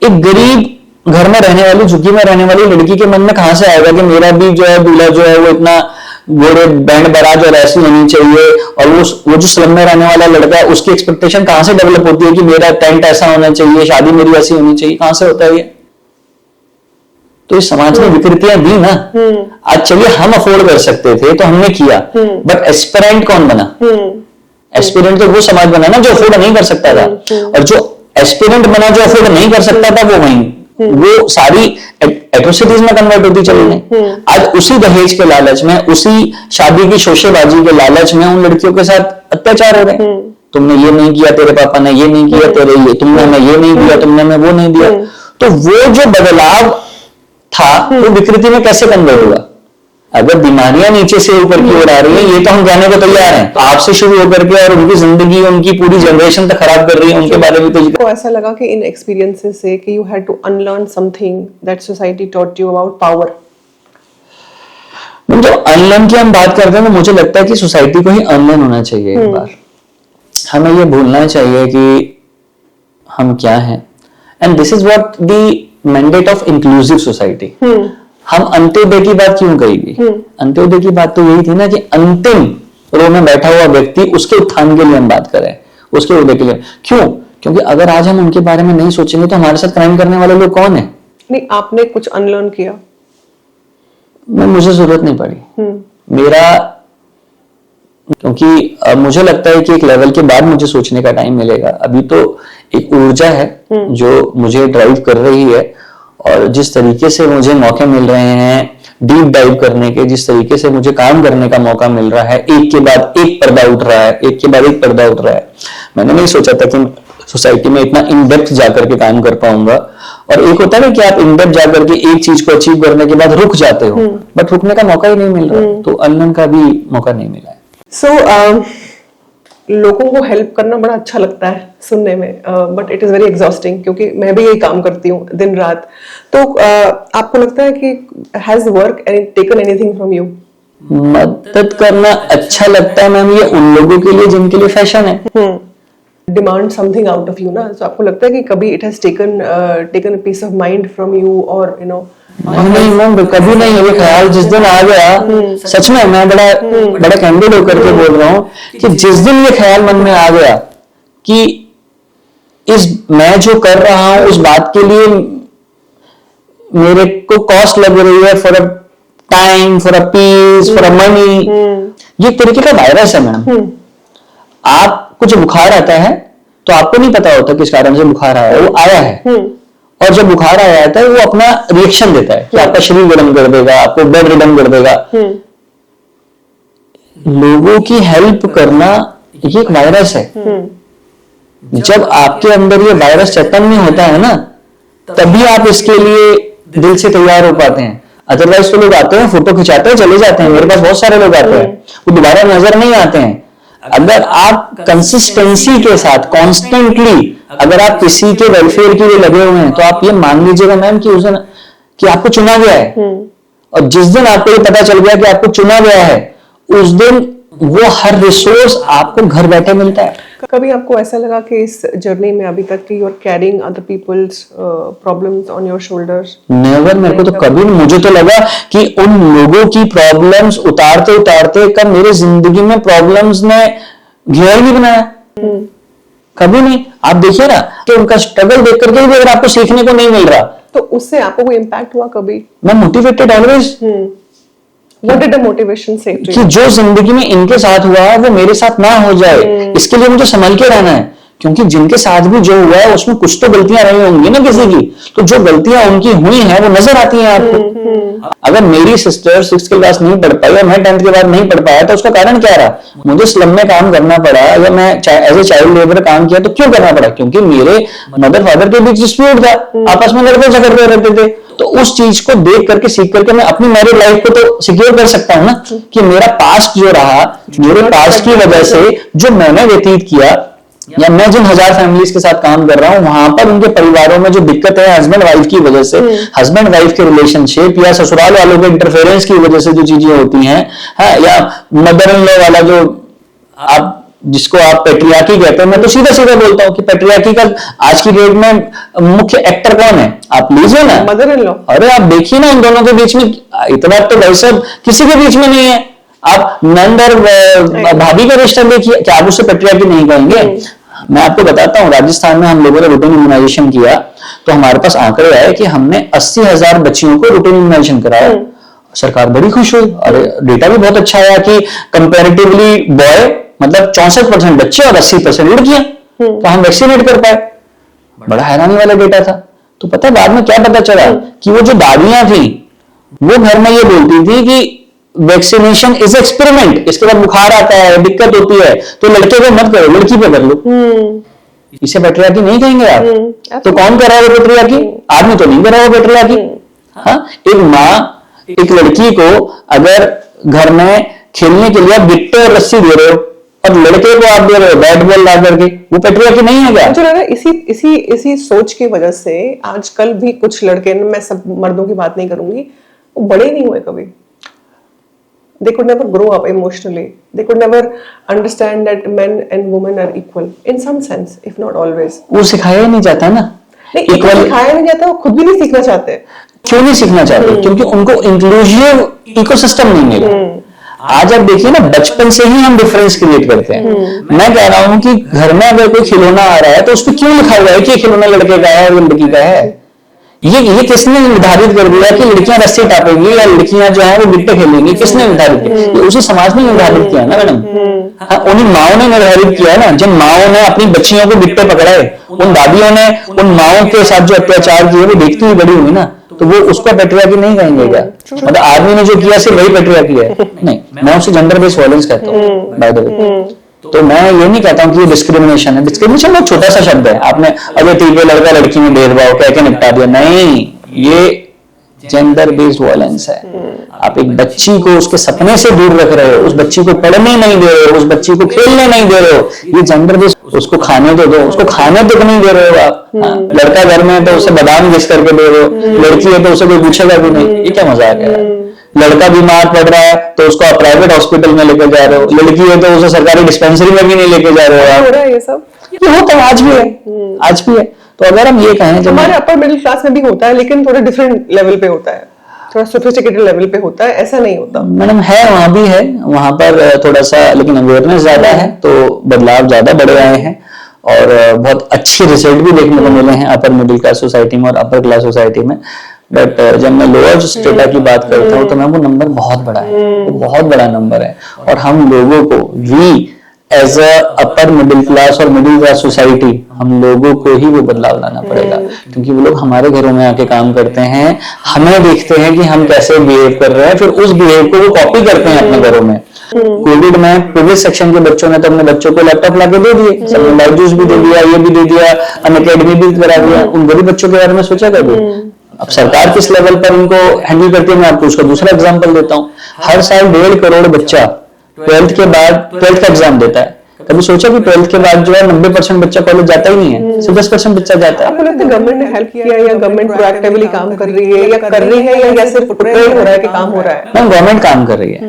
एक गरीब घर में रहने वाली, झुग्गी में रहने वाली लड़की के मन में कहां से आएगा कि मेरा भी जो है दूल्हा जो है वो इतना घोड़े बैंड बारात और ऐसी होनी चाहिए, और वो जो स्लम में रहने वाला लड़का है उसकी एक्सपेक्टेशन कहां से डेवलप होती है कि मेरा टेंट ऐसा होना चाहिए, शादी मेरी ऐसी होनी चाहिए? कहां से होता है ये? तो इस समाज में विकृतियां दी ना। आज चलिए हम अफोर्ड कर सकते थे तो हमने किया, बट एस्पिरेंट कौन बना? एस्पिरेंट तो वो समाज बना ना जो अफोर्ड नहीं कर सकता था, और जो एस्पिरेंट बना जो अफोर्ड नहीं कर सकता था वो सारी एट्रोसिटीज में कन्वर्ट होती चली गई। आज उसी दहेज के लालच में, उसी शादी की शोशेबाजी के लालच में उन लड़कियों के साथ अत्याचार हो रहे हैं। तुमने ये नहीं किया, तेरे पापा ने ये नहीं किया, तेरे ये तुमने मैं ये नहीं दिया, तुमने मैं वो नहीं दिया। तो वो जो बदलाव था वो विकृति में कैसे कन्वर्ट हुआ? अगर बीमारियां नीचे से ऊपर की ओर आ रही है, ये तो हम कहने को तैयार हैं। आपसे शुरू होकर के और उनकी जिंदगी, उनकी पूरी जनरेशन तक खराब कर रही है, उनके बारे में तो ऐसा लगा कि इन एक्सपीरियंसेस से कि you had to unlearn something that society taught you about power. जब अनलर्न की हम बात करते हैं तो मुझे लगता है कि सोसाइटी को ही अनलर्न होना चाहिए। एक बार हमें ये भूलना चाहिए कि हम क्या हैं, and this is what the mandate of inclusive society. हम अंत्योदय की बात क्यों कही? अंत्योदय की बात तो यही थी ना कि अंतिम रो में बैठा हुआ व्यक्ति, उसके उत्थान के लिए हम बात करें, उसके उदय के लिए। क्यों? क्योंकि अगर आज हम उनके बारे में नहीं सोचेंगे तो हमारे साथ क्राइम करने वाले लोग कौन है? नहीं, आपने कुछ अनलर्न किया? मुझे जरूरत नहीं पड़ी मेरा, क्योंकि मुझे लगता है कि एक लेवल के बाद मुझे सोचने का टाइम मिलेगा। अभी तो एक ऊर्जा है जो मुझे ड्राइव कर रही है, और जिस तरीके से मुझे मौके मिल रहे हैं डीप डाइव करने के, जिस तरीके से मुझे काम करने का मौका मिल रहा है, एक के बाद एक पर्दा उठ रहा है, एक के बाद एक पर्दा उठ रहा है। मैंने नहीं सोचा था कि सोसाइटी में इतना इन डेप्थ जाकर के काम कर पाऊंगा। और एक होता है ना कि आप इन डेप्थ जाकर के एक चीज को अचीव करने के बाद रुक जाते हो, बट रुकने का मौका ही नहीं मिल रहा, तो अनलन का भी मौका नहीं मिला है। सो लोगों को हेल्प करना बड़ा अच्छा लगता है सुनने में, but it is very exhausting, क्योंकि मैं भी यही काम करती हूँ दिन रात। तो आपको लगता है कि has work taken anything from you? मदद करना अच्छा लगता है मैम, ये उन लोगों के लिए जिनके लिए फैशन है। Demand something out of you ना, तो आपको लगता है कि कभी it has taken peace of mind from you, और यू नो? नहीं मैम, कभी नहीं। ये ख्याल जिस दिन आ गया, सच में मैं बड़ा कैंडिड होकर के बोल रहा हूँ कि जिस दिन ये ख्याल मन में आ गया कि मैं जो कर रहा हूं उस बात के लिए मेरे को कॉस्ट लग रही है, for a time, for a peace, for a money, ये एक तरीके का वायरस है मैडम। आपको जब बुखार आता है तो आपको नहीं पता होता किस कारण से बुखार आया है, वो आया है, और जब बुखार आ जाता है वो अपना रिएक्शन देता है कि आपका शरीर गर्म कर देगा, आपको बेड रिडम कर देगा। लोगों की हेल्प करना ये एक वायरस है। जब आपके अंदर ये वायरस चैतन्य होता है ना, तभी आप इसके लिए दिल से तैयार हो पाते हैं। अदरवाइज तो लोग आते हैं, फोटो खिंचाते हैं, चले जाते हैं। मेरे पास बहुत सारे लोग आते हैं, वो दोबारा नजर नहीं आते हैं। अगर आप कंसिस्टेंसी के साथ कॉन्स्टेंटली अगर आप किसी के वेलफेयर के लिए लगे हुए हैं, तो आप ये मान लीजिएगा मैम कि उस दिन कि आपको चुना गया है, और जिस दिन आपको ये पता चल गया कि आपको चुना गया है, उस दिन वो हर रिसोर्स आपको घर बैठे मिलता है। कभी आपको ऐसा लगा कि इस जर्नी में अभी तक you are carrying other people's problems on your shoulders? Never, मेरे को तो कभी नहीं। मुझे तो लगा कि उन लोगों की प्रॉब्लम्स उतारते उतारते कब मेरे जिंदगी में प्रॉब्लम्स ने घेर ही बनाया। कभी नहीं। आप देखिए ना कि उनका स्ट्रगल देख करके भी अगर आपको सीखने को नहीं मिल रहा, तो उससे आपको कोई इम्पैक्ट हुआ कभी? मैं motivated always. What did the motivation say to you? कि जो जिंदगी में इनके साथ हुआ है वो मेरे साथ ना हो जाए, इसके लिए मुझे संभल के रहना है। क्योंकि जिनके साथ भी जो हुआ है उसमें कुछ तो गलतियां रही होंगी ना किसी की, तो जो गलतियां उनकी हुई हैं वो नजर आती हैं आपको। अगर मेरी सिस्टर 6th क्लास नहीं पढ़ पाई और मैं 10th के बाद नहीं पढ़ पाया, तो उसका कारण क्या रहा? मुझे स्लम में काम करना पड़ा, या मैं एज ए चाइल्ड लेबर काम किया, तो क्यों करना पड़ा? क्योंकि मेरे मदर फादर के बीच डिस्प्यूट था, आपस में लड़के झगड़ते रहते थे। तो उस चीज को देख करके सीख करके मैं अपनी मैरिड लाइफ को तो सिक्योर कर सकता हूं ना, कि मेरा पास्ट जो रहा, मेरे पास्ट की वजह से जो मैंने व्यतीत किया, या मैं जिन 1000 फैमिलीज के साथ काम कर रहा हूं, वहां पर उनके परिवारों में जो दिक्कत है हस्बैंड वाइफ की वजह से, हस्बैंड वाइफ के रिलेशनशिप या ससुराल वालों के इंटरफेरेंस की वजह से जो चीजें होती हैं, या मदर इन लॉ वाला जो आप जिसको आप पेट्रियार्की कहते हैं, मैं तो सीधा सीधा बोलता हूं कि पेट्रियार्की का आज की डेट में मुख्य एक्टर कौन है? आप लीजिए ना, मदर इन लॉ। अरे आप देखिए ना, इन दोनों के बीच में इतना तो भाई साहब किसी के बीच में नहीं है। आप नंद और भाभी का रिश्ता देखिए, क्या आप उससे पेट्रियार्की नहीं कहेंगे? मैं आपको बताता हूँ, राजस्थान में हम लोगों ने रूटीन इम्यूनाइजेशन किया, तो हमारे पास आंकड़े आए कि हमने 80,000 बच्चियों को रूटीन इम्यूनाइजेशन कराया। सरकार बड़ी खुश हुई, और डेटा भी बहुत अच्छा आया कि कंपैरेटिवली बॉय मतलब 64% बच्चे और 80% लड़कियां, तो हम वैक्सीनेट कर पाए। बड़ा हैरानी वाला डेटा था। तो पता है बाद में क्या पता चला कि वो जो दादियां थी वो घर में ये बोलती थी कि वैक्सीनेशन इज एक्सपेरिमेंट, इसके बाद बुखार आता है, दिक्कत होती है, तो लड़के को मत करो, लड़की पे कर लो। इसे पेट्रियार्की नहीं कहेंगे आप? तो कौन कर रहा है पेट्रियार्की? आदमी तो नहीं कर रहा है पेट्रियार्की। हाँ, एक माँ एक लड़की को अगर घर में खेलने के लिए गिट्टे और रस्सी दे रहे हो, और लड़के को आप दे रहे हो बैट बॉल ला करके, वो पेट्रियार्की नहीं है क्या? मुझे लग रहा है इसी सोच की वजह से आजकल भी कुछ लड़के, मैं सब मर्दों की बात नहीं करूंगी, वो बड़े नहीं हुए कभी। They could never grow up emotionally. They could never understand that men and women are equal in some sense, if not always. वो सिखाया ही नहीं जाता ना। नहीं, सिखाया नहीं जाता, वो खुद भी नहीं सीखना चाहते। क्यों नहीं सीखना चाहते? क्योंकि उनको इंक्लूसिव इकोसिस्टम नहीं मिला। आज आप देखिए ना, बचपन से ही हम डिफरेंस क्रिएट करते हैं। मैं कह रहा हूं कि घर में अगर कोई खिलौना आ रहा है तो उस पर क्यों लिखा हुआ है कि खिलौना लड़के का है और लड़की का है? ये किसने निर्धारित कर दिया कि लड़कियां रस्सी टापेंगी या लड़कियां जो है वो गिट्टे खेलेंगी? किसने निर्धारित किया? ये उसी समाज ने निर्धारित किया ना मैडम। हाँ, उन्हीं माओ ने निर्धारित किया ना, जिन माओ ने अपनी बच्चियों को गिट्टे पकड़ाए, उन दादियों ने उन माओ के साथ जो अत्याचार किए वो देखती हुई बड़ी हुई ना, तो वो उसको पेट्रियार्की नहीं कहेंगे क्या? मतलब आदमी ने जो किया सिर्फ वही पेट्रियार्की है? नहीं, मैं उसे जेंडर बेस्ड वायलेंस कहता हूँ बाय द वे। तो मैं ये नहीं कहता हूँ कि ये डिस्क्रिमिनेशन है। डिस्क्रिमिनेशन बहुत छोटा सा शब्द है। आपने अगर ठीक है लड़का लड़की में भेदभाव कह के निपटा दिया, नहीं, ये जेंडर बेस्ड वायलेंस है। आप एक बच्ची को उसके सपने से दूर रख रहे हो, उस बच्ची को पढ़ने नहीं दे रहे हो, उस बच्ची को खेलने नहीं दे रहे हो, ये जेंडर बेस्ड। उसको खाने तो दो, उसको खाने तक नहीं दे रहे हो आप। लड़का घर में है तो उसे बादाम घिस करके दे रहे हो, लड़की है तो उसे कोई पूछेगा भी नहीं। ये क्या मजाक है? लड़का बीमार पड़ रहा है तो उसको आप प्राइवेट हॉस्पिटल में लेके जा रहे हो, लड़की है तो उसे सरकारी डिस्पेंसरी में भी नहीं लेके जा रहे हो आप। ये सब ये होता है, आज भी है, आज भी है। तो अगर हम ये कहें, हमारे अपर मिडिल क्लास में भी होता है, लेकिन थोड़ा डिफरेंट लेवल पे होता है, थोड़ा सोफिस्टिकेटेड लेवल पे होता है, ऐसा नहीं होता। मैडम है, वहां भी है, वहां पर थोड़ा सा लेकिन अवेयरनेस ज्यादा है, तो बदलाव ज्यादा बड़े आए हैं और बहुत अच्छे रिजल्ट भी देखने को मिले हैं अपर मिडिल क्लास सोसाइटी में और अपर क्लास सोसाइटी में। बट जब मैं लोअर स्टेटा की बात करता हूँ तो मैम वो नंबर बहुत बड़ा है, वो बहुत बड़ा नंबर है। और हम लोगों को, we as a upper middle class और मिडिल क्लास सोसाइटी, हम लोगों को ही वो बदलाव लाना पड़ेगा, क्योंकि वो लोग हमारे घरों में आके काम करते हैं, हमें देखते हैं कि हम कैसे बिहेव कर रहे हैं, फिर उस बिहेव को वो कॉपी करते हैं अपने घरों में। कोविड में प्रिविलेज सेक्शन के बच्चों ने तो अपने बच्चों को लैपटॉप लाके दे दिए, सबने बायजूस भी दे दिया, ये भी दे दिया, अनअकैडमी भी करा दिया। उन गरीब बच्चों के बारे में सोचा कभी? अब सरकार किस लेवल पर उनको हैंडल करती है, मैं आपको उसका दूसरा एग्जांपल देता हूँ। हर साल 1.5 करोड़ बच्चा 12th के बाद 12th का एग्जाम देता है। कभी सोचा कि 12th के बाद जो है 90% बच्चा कॉलेज जाता ही नहीं है, सिर्फ 10% बच्चा जाता है। आपको लगता है गवर्नमेंट ने हेल्प किया या गवर्नमेंट प्रोएक्टिवली काम कर रही है, या कर रही है, या सिर्फ पोर्ट्रेट हो रहा है कि काम हो रहा है? मैम गवर्नमेंट काम कर रही है,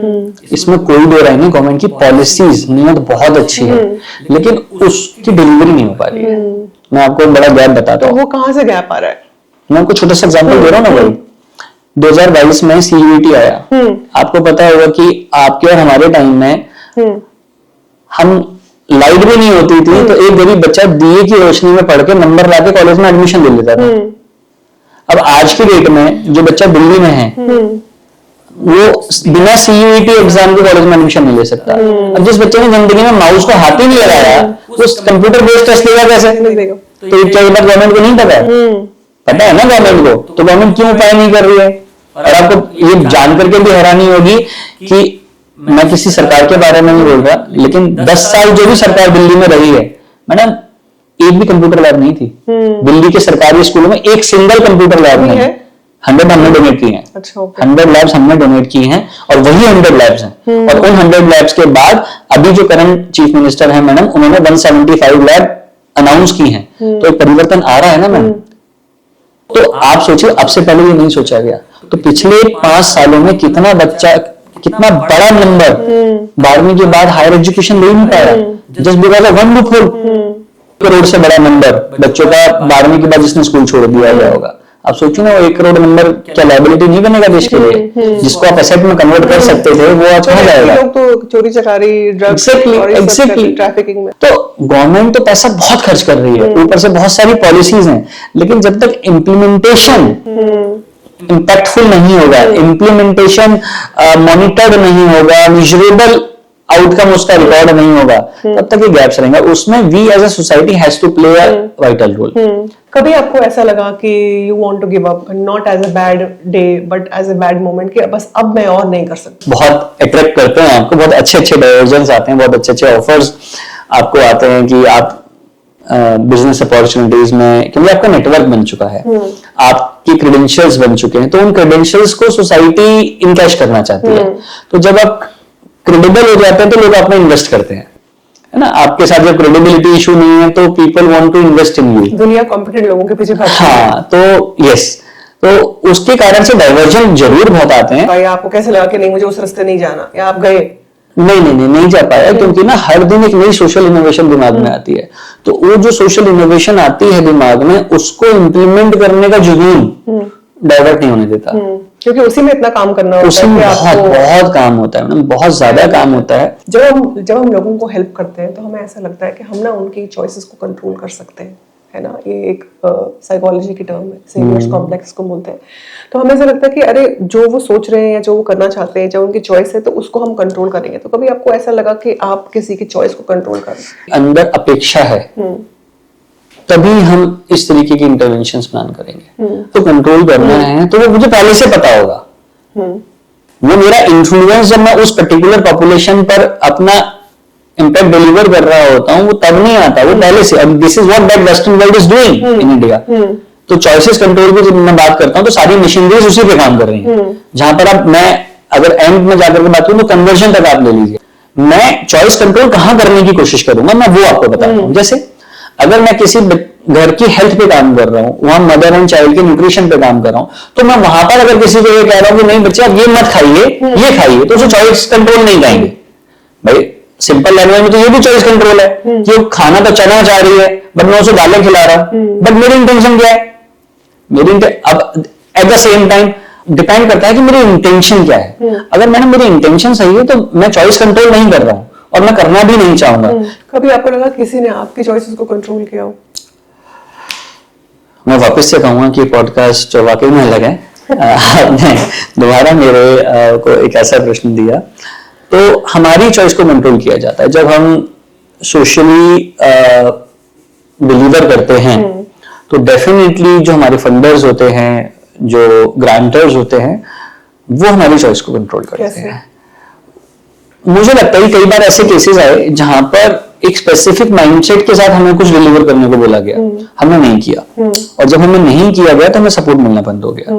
इसमें कोई दो राय नहीं। गवर्नमेंट की पॉलिसीज नीयत बहुत अच्छी है, लेकिन उसकी डिलीवरी नहीं हो पा रही है। मैं आपको एक बड़ा गैप बताता हूँ। वो कहाँ से गैप आ रहा है? मैं आपको छोटा सा एग्जाम्पल दे रहा हूँ ना भाई। 2022 में CUET आया। आपको पता होगा कि आपके और हमारे टाइम में हम लाइट भी नहीं होती थी तो एक गरीब बच्चा दिए की रोशनी में पढ़ के नंबर लाके कॉलेज में एडमिशन ले लेता था। अब आज की डेट में जो बच्चा दिल्ली में है वो बिना CUET एग्जाम के कॉलेज में एडमिशन नहीं ले सकता। अब जिस बच्चे ने जिंदगी में माउस को हाथ ही नहीं लगाया, उस कंप्यूटर बेस्ड टेस्ट देगा कैसे? तो क्या ये बात गवर्नमेंट को नहीं पता है? पता है ना गवर्नमेंट को, तो गवर्नमेंट क्यों उपाय नहीं कर रही है? और आपको ये जान करके भी हैरानी होगी कि मैं किसी सरकार के बारे में नहीं बोल रहा, लेकिन 10 साल जो भी सरकार दिल्ली में रही है मैडम, एक भी कंप्यूटर लैब नहीं थी। दिल्ली के सरकारी स्कूलों में एक सिंगल कंप्यूटर लैब नहीं है। 100 हमने डोनेट की हैं। 100 लैब्स हमने डोनेट की हैं और वही 100 लैब्स हैं। और उन 100 लैब्स के बाद अभी जो करंट चीफ मिनिस्टर है मैडम, उन्होंने 175 लैब अनाउंस की हैं। तो एक परिवर्तन आ रहा है ना मैम। तो आप सोचिए, अब से पहले ये नहीं सोचा गया, तो पिछले 5 सालों में कितना बच्चा, कितना बड़ा नंबर 12वीं के बाद हायर एजुकेशन ले नहीं पाया, just because of one loophole. Crore से बड़ा नंबर बच्चों का 12वीं के बाद जिसने स्कूल छोड़ दिया गया होगा। आप सोचिए ना, वो 1 करोड़ नंबर क्या लायबिलिटी नहीं बनेगा देश के लिए? जिसको आप एसेट में कन्वर्ट कर सकते थे वो आज कहाँ जाएगा? लोग तो चोरी चकारी, ड्रग्स, ट्रैफिकिंग में। तो गवर्नमेंट तो पैसा बहुत खर्च कर रही है, ऊपर से बहुत सारी पॉलिसीज हैं, लेकिन जब तक इम्प्लीमेंटेशन इंपैक्टफुल नहीं होगा, इम्प्लीमेंटेशन मॉनिटर्ड नहीं होगा, मेजरेबल आउटकम उसका रिकॉर्ड नहीं होगा, तब तक ये गैप्स रहेंगे। उसमें we as a society has to play a vital role. कभी आपको ऐसा लगा कि you want to give up, not as a bad day but as a bad moment, कि बस अब मैं और नहीं कर सकती? बहुत अट्रैक्ट करते हैं आपको, बहुत अच्छे अच्छे डायवर्जन्स आते हैं, बहुत अच्छे अच्छे ऑफर्स आपको आते हैं कि आप बिजनेस अपॉर्चुनिटीज में, क्योंकि आपका नेटवर्क बन चुका है, आपकी क्रेडेंशियल्स बन चुके हैं, तो उन क्रेडेंशियल्स को सोसाइटी इनकैश करना चाहती है। तो जब आप क्रेडिबल हो जाते हैं तो लोग आप में इन्वेस्ट करते हैं, है ना। आपके साथ जब क्रेडिबिलिटी इशू नहीं है तो people want to invest in you. दुनिया कॉम्पिटेंट लोगों के पीछे भागती है। हाँ, तो यस, तो उसके कारण से डाइवर्जन जरूर बहुत आते हैं। भाई आपको कैसे लगा कि नहीं मुझे उस रास्ते नहीं जाना, या आप गए? नहीं जा पाया, क्योंकि ना हर दिन एक नई सोशल इनोवेशन दिमाग में आती है। तो वो जो सोशल इनोवेशन आती है दिमाग में, उसको इम्प्लीमेंट करने का जुनून डाइवर्ट नहीं होने देता, क्योंकि उसी में इतना काम करना होता है। उसमें बहुत काम होता है मैडम, बहुत ज्यादा काम होता है। जब हम लोगों को हेल्प करते हैं तो हमें ऐसा लगता है कि हम ना उनकी चॉइसेस को कंट्रोल कर सकते हैं, है ना। ये एक साइकोलॉजी की टर्म है, सेवियर्स कॉम्प्लेक्स को बोलते हैं। तो हमें ऐसा लगता है कि अरे जो वो सोच रहे हैं या जो वो करना चाहते हैं, जब उनकी चॉइस है तो उसको हम कंट्रोल करेंगे। तो कभी आपको ऐसा लगा कि आप किसी की चॉइस को कंट्रोल कर रहे हैं? अंदर अपेक्षा है तभी हम इस तरीके की इंटरवेंशंस प्लान करेंगे। तो कंट्रोल करना है तो वो मुझे पहले से पता होगा। वो मेरा इन्फ्लुएंस जब मैं उस पर्टिकुलर पॉपुलेशन पर अपना इम्पैक्ट डिलीवर कर रहा होता हूँ वो तब नहीं आता, वो पहले से। अब this is what that western world is doing in India. तो चॉइसेस कंट्रोल की जब मैं बात करता हूँ तो सारी मशीनरीज उसी पे काम कर रही हैं। जहां पर अब मैं अगर एंड में जाकर के बात करूं तो कन्वर्जन तक आप ले लीजिए, मैं चॉइस कंट्रोल कहां करने की कोशिश करूंगा, मैं वो आपको बताता हूं। जैसे अगर मैं किसी घर की हेल्थ पे काम कर रहा हूं, वहां मदर एंड चाइल्ड के न्यूट्रिशन पे काम कर रहा हूं, तो मैं वहां पर अगर किसी को ये कह रहा हूं कि नहीं बच्चे आप ये मत खाइए ये खाइए, तो उसे चॉइस कंट्रोल नहीं कहेंगे भाई। सिंपल लैंग्वेज में तो ये भी चॉइस कंट्रोल है कि वो खाना तो चना चाह रही है बट मैं उसे दालें खिला रहा हूं, बट मेरी इंटेंशन क्या है, अब at the same time depend करता है कि मेरी इंटेंशन क्या है। अगर मैंने मेरी इंटेंशन सही है तो मैं चॉइस कंट्रोल नहीं कर रहा हूं और मैं करना भी नहीं चाहूंगा। कभी आपको लगा किसी ने आपकी चॉइसेस को कंट्रोल किया हो? मैं वापस से कहूंगा कि पॉडकास्ट वाकई में अलग है। आपने दोबारा मेरे को एक ऐसा प्रश्न दिया, तो हमारी चॉइस को कंट्रोल किया जाता है जब हम सोशली डिलीवर करते हैं। तो डेफिनेटली जो हमारे फंडर्स होते हैं, जो ग्रांटर्स होते हैं, वो हमारी चॉइस को कंट्रोल करते हैं। मुझे लगता है कई बार ऐसे केसेस आए जहां पर एक स्पेसिफिक माइंडसेट के साथ हमें कुछ डिलीवर करने को बोला गया, हमने नहीं किया, और जब हमें नहीं किया गया तो हमें सपोर्ट मिलना बंद हो गया।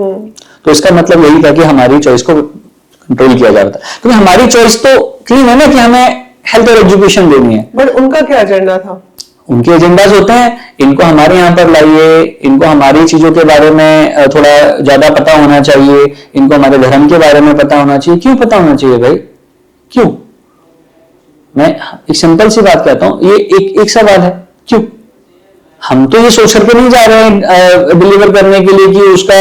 तो इसका मतलब यही था कि हमारी चॉइस को कंट्रोल किया जा रहा था, क्योंकि हमारी चॉइस तो क्लीन है ना कि हमें हेल्थ और एजुकेशन देनी है। बट उनका क्या एजेंडा था? उनके एजेंडाज होते हैं, इनको हमारे यहाँ पर लाइए, इनको हमारी चीजों के बारे में थोड़ा ज्यादा पता होना चाहिए, इनको हमारे धर्म के बारे में पता होना चाहिए। क्यों पता होना चाहिए भाई, क्यों? मैं एक सिंपल सी बात कहता हूं, ये एक सवाल है, क्यों? हम तो ये सोच करके नहीं जा रहे हैं डिलीवर करने के लिए कि उसका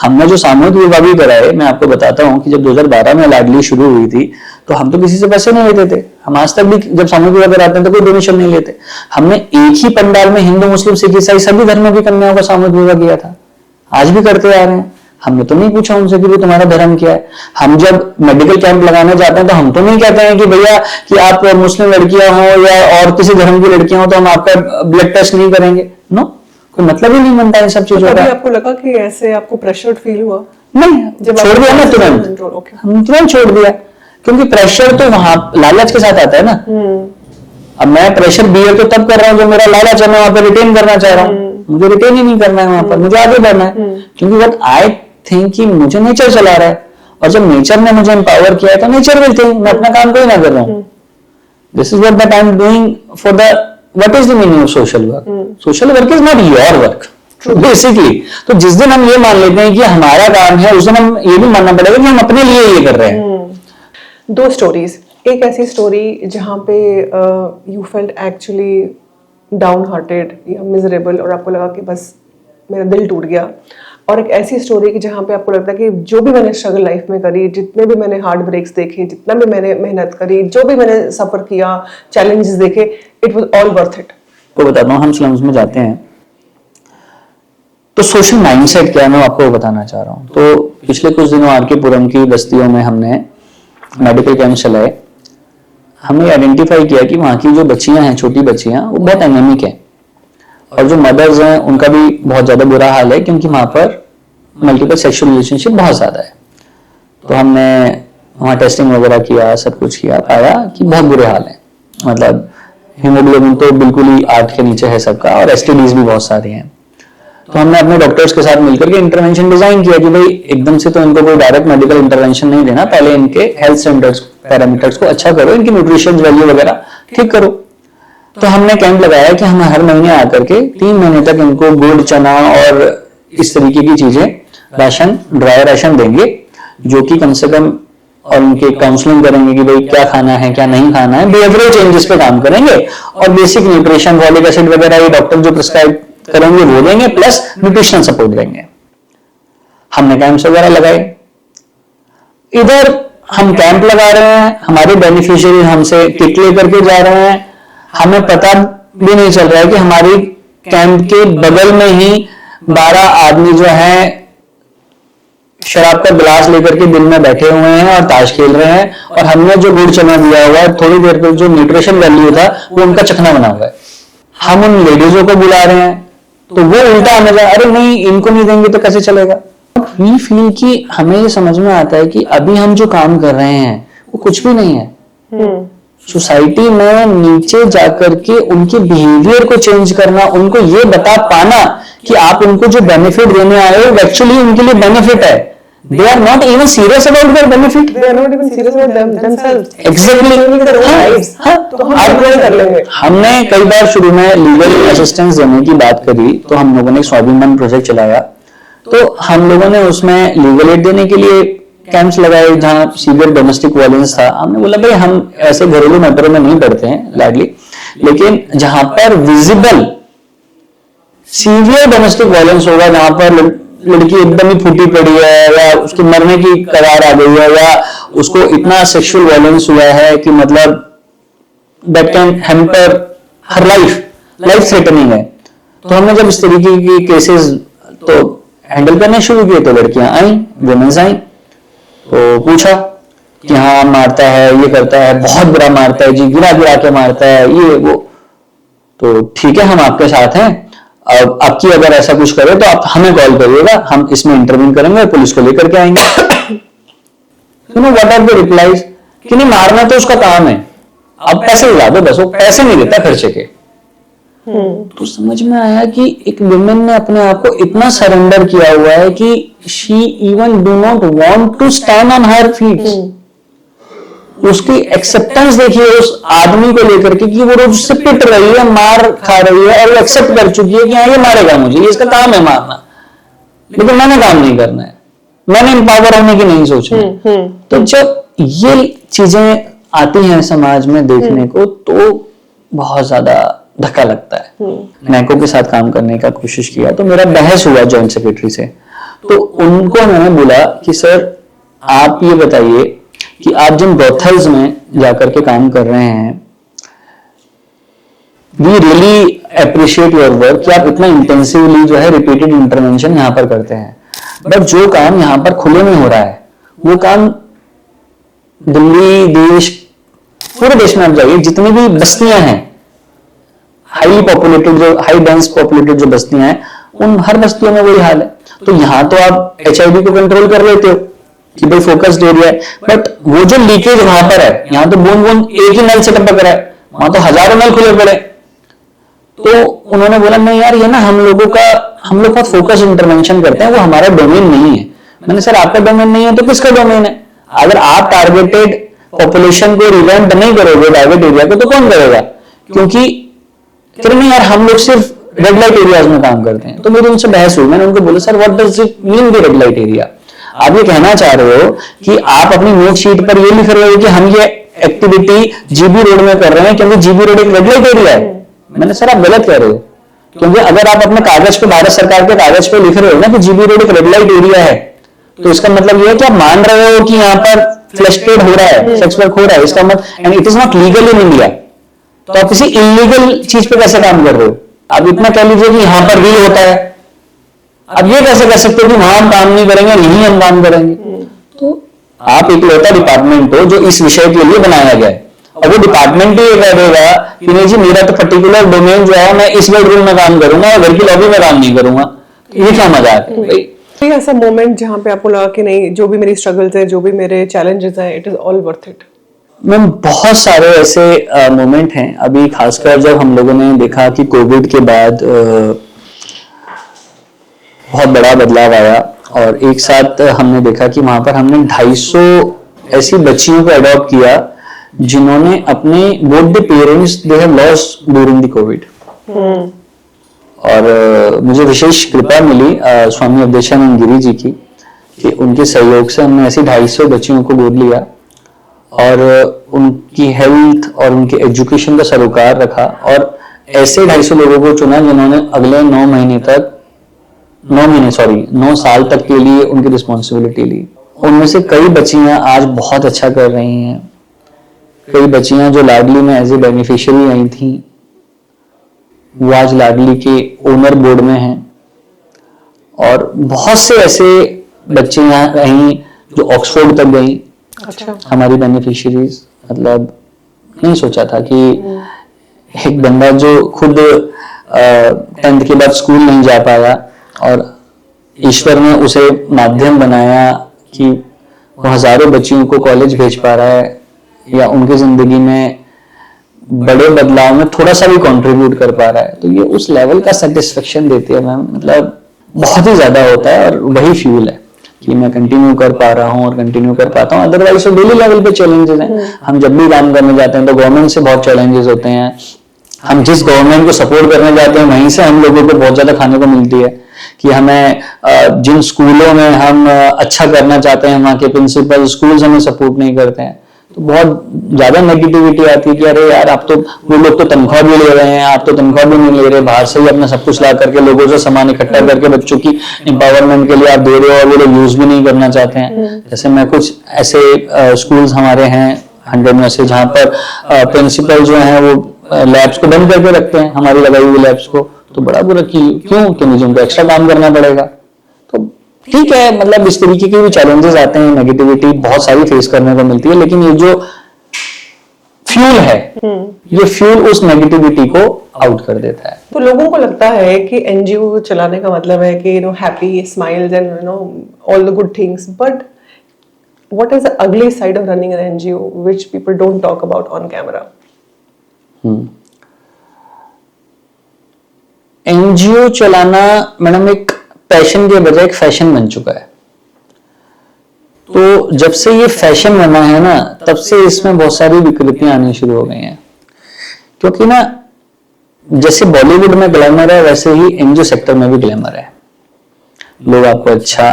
हमने जो सामूहिक विवाह भी करा है। मैं आपको बताता हूं कि जब 2012 में लाडली शुरू हुई थी तो हम तो किसी से पैसे नहीं लेते थे। हम आज तक भी जब सामूहिक विवाह कराते हैं तो कोई डोनेशन नहीं लेते। हमने एक ही पंडाल में हिंदू मुस्लिम सिख ईसाई सभी धर्मों की कन्याओं का सामूहिक विवाह किया था, आज भी करते आ रहे हैं। हमने तो नहीं पूछा उनसे कि तुम्हारा धर्म क्या है। हम जब मेडिकल कैंप लगाने जाते हैं तो हम तो नहीं कहते हैं कि भैया कि आप मुस्लिम लड़कियां हो या और किसी धर्म की लड़कियां हो तो हम आपका ब्लड टेस्ट नहीं करेंगे। नो, कोई मतलब ही नहीं बनता इन सब चीजों का। आपको लगा कि ऐसे आपको प्रेशर फील हुआ? नहीं, जब छोड़ दिया ना तुरंत, हम तुरंत छोड़ दिया, क्योंकि प्रेशर तो वहां लालच के साथ आता है ना। अब मैं प्रेशर बियर तो तब कर रहा हूँ जो मेरा लालच है, मैं वहां पर रिटेन करना चाह रहा हूँ। मुझे रिटेन ही नहीं करना है वहां पर, मुझे आगे बढ़ना है, क्योंकि व्हाट आई थिंक कि मुझे नेचर चला रहा है, और जब नेचर ने मुझे एम्पावर किया है तो नेचर विल थिंक मैं अपना काम कोई ना कर रहा हूँ। This is what that I am doing for the what is the meaning of social work. Social work is not your work basically. तो जिस दिन हम ये मान लेते हैं कि हमारा काम है, उस दिन हम ये भी मानना पड़ेगा कि हम अपने लिए ये कर रहे हैं। दो स्टोरीज, एक ऐसी स्टोरी जहां पे you felt actually down hearted या मिजरेबल और आपको लगा कि बस मेरा दिल टूट गया, और एक ऐसी स्टोरी कि जहां पे आपको लगता है कि जो भी मैंने स्ट्रगल लाइफ में करी, जितने भी मैंने हार्ट ब्रेक्स देखे, जितना भी मैंने मेहनत करी, जो भी मैंने सफर किया, चैलेंजेस देखे, it was all worth it. तो बताता हूँ, हम स्लम्स में जाते हैं तो सोशल माइंडसेट क्या है मैं आपको बताना चाह रहा हूँ। तो पिछले कुछ दिनों आर.के. पुरम की बस्तियों में हमने मेडिकल कैंप चलाए। हमने आइडेंटिफाई किया कि वहां की जो बच्चियां हैं, छोटी बच्चियां, वो बहुत एनेमिक हैं, और जो मदर्स हैं उनका भी बहुत ज्यादा बुरा हाल है, क्योंकि वहां पर मल्टीपल सेक्सुअल रिलेशनशिप बहुत ज्यादा है। तो हमने वहां टेस्टिंग वगैरह किया, सब कुछ किया, पाया कि बहुत बुरे हाल है। मतलब हीमोग्लोबिन तो बिल्कुल ही 8 के नीचे है सबका, और एसटीडीज भी बहुत सारे हैं। तो हमने अपने डॉक्टर्स के साथ मिलकर के इंटरवेंशन डिजाइन किया कि भाई एकदम से तो इनको कोई डायरेक्ट मेडिकल इंटरवेंशन नहीं देना, पहले इनके हेल्थ स्टैंडर्ड्स पैरामीटर्स को अच्छा करो, इनकी न्यूट्रिशन वैल्यू वगैरह ठीक करो। तो हमने कैंप लगाया कि हम हर महीने आकर के 3 महीने तक इनको गुड़, चना और इस तरीके की चीजें, राशन, ड्राई राशन देंगे, जो कि कम से कम, और उनके काउंसलिंग करेंगे कि भाई क्या खाना है क्या नहीं खाना है, बिहेवियरल चेंजेस पे काम करेंगे, और बेसिक न्यूट्रिशन, फॉलिक एसिड वगैरह ये डॉक्टर जो प्रिस्क्राइब करेंगे वो देंगे, प्लस न्यूट्रिशन सपोर्ट देंगे। हमने कैंप्स वगैरह लगाए। इधर हम कैंप लगा रहे हैं, हमारे बेनिफिशियरी हमसे किट लेकर के जा रहे हैं, हमें पता भी नहीं चल रहा है कि हमारी कैंप के बगल में ही 12 आदमी जो हैं शराब का गिलास लेकर के दिन में बैठे हुए हैं और ताश खेल रहे हैं, और हमने जो गुड़ चना दिया हुआ है, थोड़ी देर पर जो न्यूट्रिशन वैल्यू था वो उनका चखना बना हुआ है। हम उन लेडीजों को बुला रहे हैं तो वो उल्टा हमें जा, अरे नहीं इनको नहीं देंगे तो कैसे चलेगा। वी फील कि हमें ये समझ में आता है कि अभी हम जो काम कर रहे हैं वो कुछ भी नहीं है। सोसाइटी में नीचे जाकर के उनके बिहेवियर को चेंज करना, उनको ये बता पाना कि आप उनको जो बेनिफिट देने आए हो एक्चुअली उनके लिए बेनिफिट है. They are not even serious about their benefit. They are not even serious about themselves. Exactly. हाँ, तो हम आप कर लेंगे. हमने कई बार शुरू में लीगल असिस्टेंस देने की बात करी, तो हम लोगों ने स्वाभिमान प्रोजेक्ट चलाया. तो हम लोगों ने उसमें लीगल एड देने के लिए कैंप्स लगाए जहां सीवियर डोमेस्टिक वायलेंस था. हमने बोला भाई हम ऐसे घरेलू मैटरों में नहीं पड़ते हैं लाडली, लेकिन जहां पर विजिबल सीवियर डोमेस्टिक वायलेंस होगा, जहां पर लड़की एकदम ही फूटी पड़ी है या उसके मरने की कगार आ गई है या उसको इतना सेक्सुअल वायलेंस हुआ है कि मतलब that can hamper her life threatening है. तो हमने जब इस तरीके की केसेस तो हैंडल करने शुरू किए, तो लड़कियां आई, वुमेन्स आई, तो पूछा कि हाँ मारता है, ये करता है, बहुत बुरा मारता है जी, गिरा गिरा के मारता है, ये वो. तो ठीक है, हम आपके साथ हैं. अब आपकी अगर ऐसा कुछ करे तो आप हमें कॉल करिएगा, हम इसमें इंटरव्यू करेंगे और पुलिस को लेकर के आएंगे. You know what are the replies कि नहीं, मारना तो उसका काम है, अब पैसे दिला दो बस, वो पैसे नहीं देता खर्चे के. तो समझ में आया कि एक वुमेन ने अपने आप को इतना सरेंडर किया हुआ है कि she even do not want to stand on her feet. उसकी एक्सेप्टेंस देखिए उस आदमी को लेकर के कि वो रोज उससे पिट रही है, मार खा रही है और वो एक्सेप्ट कर चुकी है कि हाँ ये मारेगा मुझे, ये इसका काम है मारना, लेकिन मैंने काम नहीं करना है, मैंने एम्पावर होने की नहीं सोचना. तो जब ये चीजें आती हैं समाज में देखने को, तो बहुत ज्यादा धक्का लगता है. नैको के साथ काम करने का कोशिश किया, तो मेरा बहस हुआ जॉइंट सेक्रेटरी से. तो उनको मैंने बोला कि सर आप ये बताइए कि आप जिन ब्रोथल्स में जाकर के काम कर रहे हैं, we really appreciate your work कि आप इतना इंटेंसिवली जो है रिपीटेड इंटरवेंशन यहां पर करते हैं, बट जो काम यहां पर खुले में हो रहा है वो काम दिल्ली, देश, पूरे देश में आप जाइए, जितनी भी बस्तियां हैं हाईली पॉपुलेटेड, जो हाई डेंस पॉपुलेटेड जो बस्तियां हैं, उन हर बस्तियों में वही हाल है. तो यहां तो आप HIV को कंट्रोल कर लेते हो कि भाई फोकस्ड एरिया है, बट वो जो लीकेज वहां पर है, यहाँ तो बूंद बूंद एक ही नल से टपक रहा है, वहां तो हजारों नल खुले पड़े. तो उन्होंने बोला नहीं यार, ये ना हम लोग बहुत फोकस इंटरवेंशन करते हैं, वो हमारा डोमेन नहीं है. मैंने सर आपका डोमेन नहीं है तो किसका डोमेन है? अगर आप टारगेटेड पॉपुलेशन को रिवेंट नहीं करोगे टारगेट एरिया को, तो कौन करेगा? क्योंकि नहीं यार हम लोग सिर्फ रेड लाइट एरियाज में काम करते हैं. तो मेरी उनसे बहस हुई. मैंने उनको बोला sir what does it mean the red light area? आप ये कहना चाह रहे हो कि आप अपनी नोट शीट पर ये लिख रहे हो कि हम ये एक्टिविटी जीबी रोड में कर रहे हैं क्योंकि जीबी रोड एक रेड लाइट एरिया है? मैंने सर आप गलत कह रहे हो, क्योंकि अगर आप अपने कागज पे, भारत सरकार के कागज पे लिख रहे हो ना कि जीबी रोड एक रेड लाइट एरिया है, तो इसका मतलब ये है कि आप मान रहे हो कि यहाँ पर फ्लैश ट्रेड हो रहा है, सेक्स वर्क हो रहा है. इसका मतलब, and it is not legal in India. तो आप किसी इलीगल चीज पे कैसे काम कर रहे हो? आप इतना कह लीजिए कि यहाँ पर भी होता है, अब ये कैसे कह सकते हो कि वहां हम काम नहीं करेंगे, यहीं हम काम करेंगे? तो आप एक लौता डिपार्टमेंट हो जो इस विषय के लिए बनाया गया है, और वो डिपार्टमेंट ही ये कह देगा कि नहीं जी मेरा तो पर्टिकुलर डोमेन जो है मैं इस बेडरूम में काम करूंगा और घर की लॉबी में काम नहीं करूंगा. ये क्या मजाक है भाई? ऐसा मोमेंट जहां पे आपको लगा कि नहीं, जो भी मेरी स्ट्रगल्स है, जो भी मेरे चैलेंजेस हैं, it is all worth it? Ma'am बहुत सारे ऐसे मोमेंट हैं. अभी खासकर जब हम लोगों ने देखा कि कोविड के बाद बहुत बड़ा बदलाव आया, और एक साथ हमने देखा कि वहां पर हमने 250 ऐसी बच्चियों को अडॉप्ट किया जिन्होंने अपने both the parents they have lost during the Covid. और मुझे विशेष कृपा मिली स्वामी अवधेशानंद गिरी जी की, कि उनके सहयोग से हमने ऐसी 250 बच्चियों को गोद लिया और उनकी हेल्थ और उनके एजुकेशन का सरोकार रखा, और ऐसे 250 लोगों को चुना जिन्होंने अगले 9 साल तक के लिए उनकी रिस्पॉन्सिबिलिटी ली. उनमें से कई बच्चियां आज बहुत अच्छा कर रही हैं. कई बच्चियां जो लाडली में एज ए बेनिफिशियरी आई थी, वो आज लाडली के ओनर बोर्ड में हैं. और बहुत से ऐसे बच्चियां रही जो ऑक्सफोर्ड तक गई. अच्छा. हमारी बेनिफिशियरीज, मतलब नहीं सोचा था कि एक बंदा जो खुद 10th के बाद स्कूल नहीं जा पाया, और ईश्वर ने उसे माध्यम बनाया कि वो हजारों बच्चियों को कॉलेज भेज पा रहा है, या उनकी जिंदगी में बड़े बदलाव में थोड़ा सा भी कंट्रीब्यूट कर पा रहा है, तो ये उस लेवल का सेटिस्फेक्शन देती है मैम, मतलब बहुत ही ज्यादा होता है। और वही फ्यूल है कि मैं कंटिन्यू कर पा रहा हूँ और कंटिन्यू कर पाता हूँ। अदरवाइज तो डेली लेवल पे चैलेंजेस हैं। हम जब भी काम करने जाते हैं तो गवर्नमेंट से बहुत चैलेंजेस होते हैं। हम जिस गवर्नमेंट को सपोर्ट करने जाते हैं वहीं से हम लोगों को बहुत ज्यादा खाने को मिलती है कि हमें जिन स्कूलों में हम अच्छा करना चाहते हैं वहाँ के प्रिंसिपल स्कूल्स हमें सपोर्ट नहीं करते हैं, तो बहुत ज्यादा नेगेटिविटी आती है कि अरे यार आप तो, वो लोग तो तनख्वाह भी ले रहे हैं, आप तो तनख्वाह भी नहीं ले रहे, बाहर से ही अपना सब कुछ ला करके लोगों से सामान इकट्ठा करके बच्चों की एम्पावरमेंट के लिए आप दे रहे हो और वो लोग यूज भी नहीं करना चाहते हैं। जैसे मैं कुछ ऐसे स्कूल्स हमारे हैं 100 में से जहाँ पर प्रिंसिपल जो है वो लैब्स को बंद करके रखते हैं, हमारी लगाई हुई लैब्स को, तो बड़ा बुरा क्यों कि मुझे उनको एक्स्ट्रा काम करना पड़ेगा। तो ठीक है, मतलब इस तरीके के भी चैलेंजेस आते हैं, नेगेटिविटी बहुत सारी फेस करने को मिलती है, लेकिन ये जो फ्यूल है ये फ्यूल उस नेगेटिविटी को आउट कर देता है। तो लोगों को लगता है कि एनजीओ चलाने का मतलब है कि happy smiles and all the good things, but what is the ugly side of running an NGO which people don't talk about on camera? NGO चलाना मैडम एक पैशन के बजाय एक फैशन बन चुका है। तो जब से ये फैशन बना है ना, तब से इसमें बहुत सारी विकृतियां आनी शुरू हो गई हैं। क्योंकि ना जैसे बॉलीवुड में ग्लैमर है वैसे ही एनजीओ सेक्टर में भी ग्लैमर है। लोग आपको अच्छा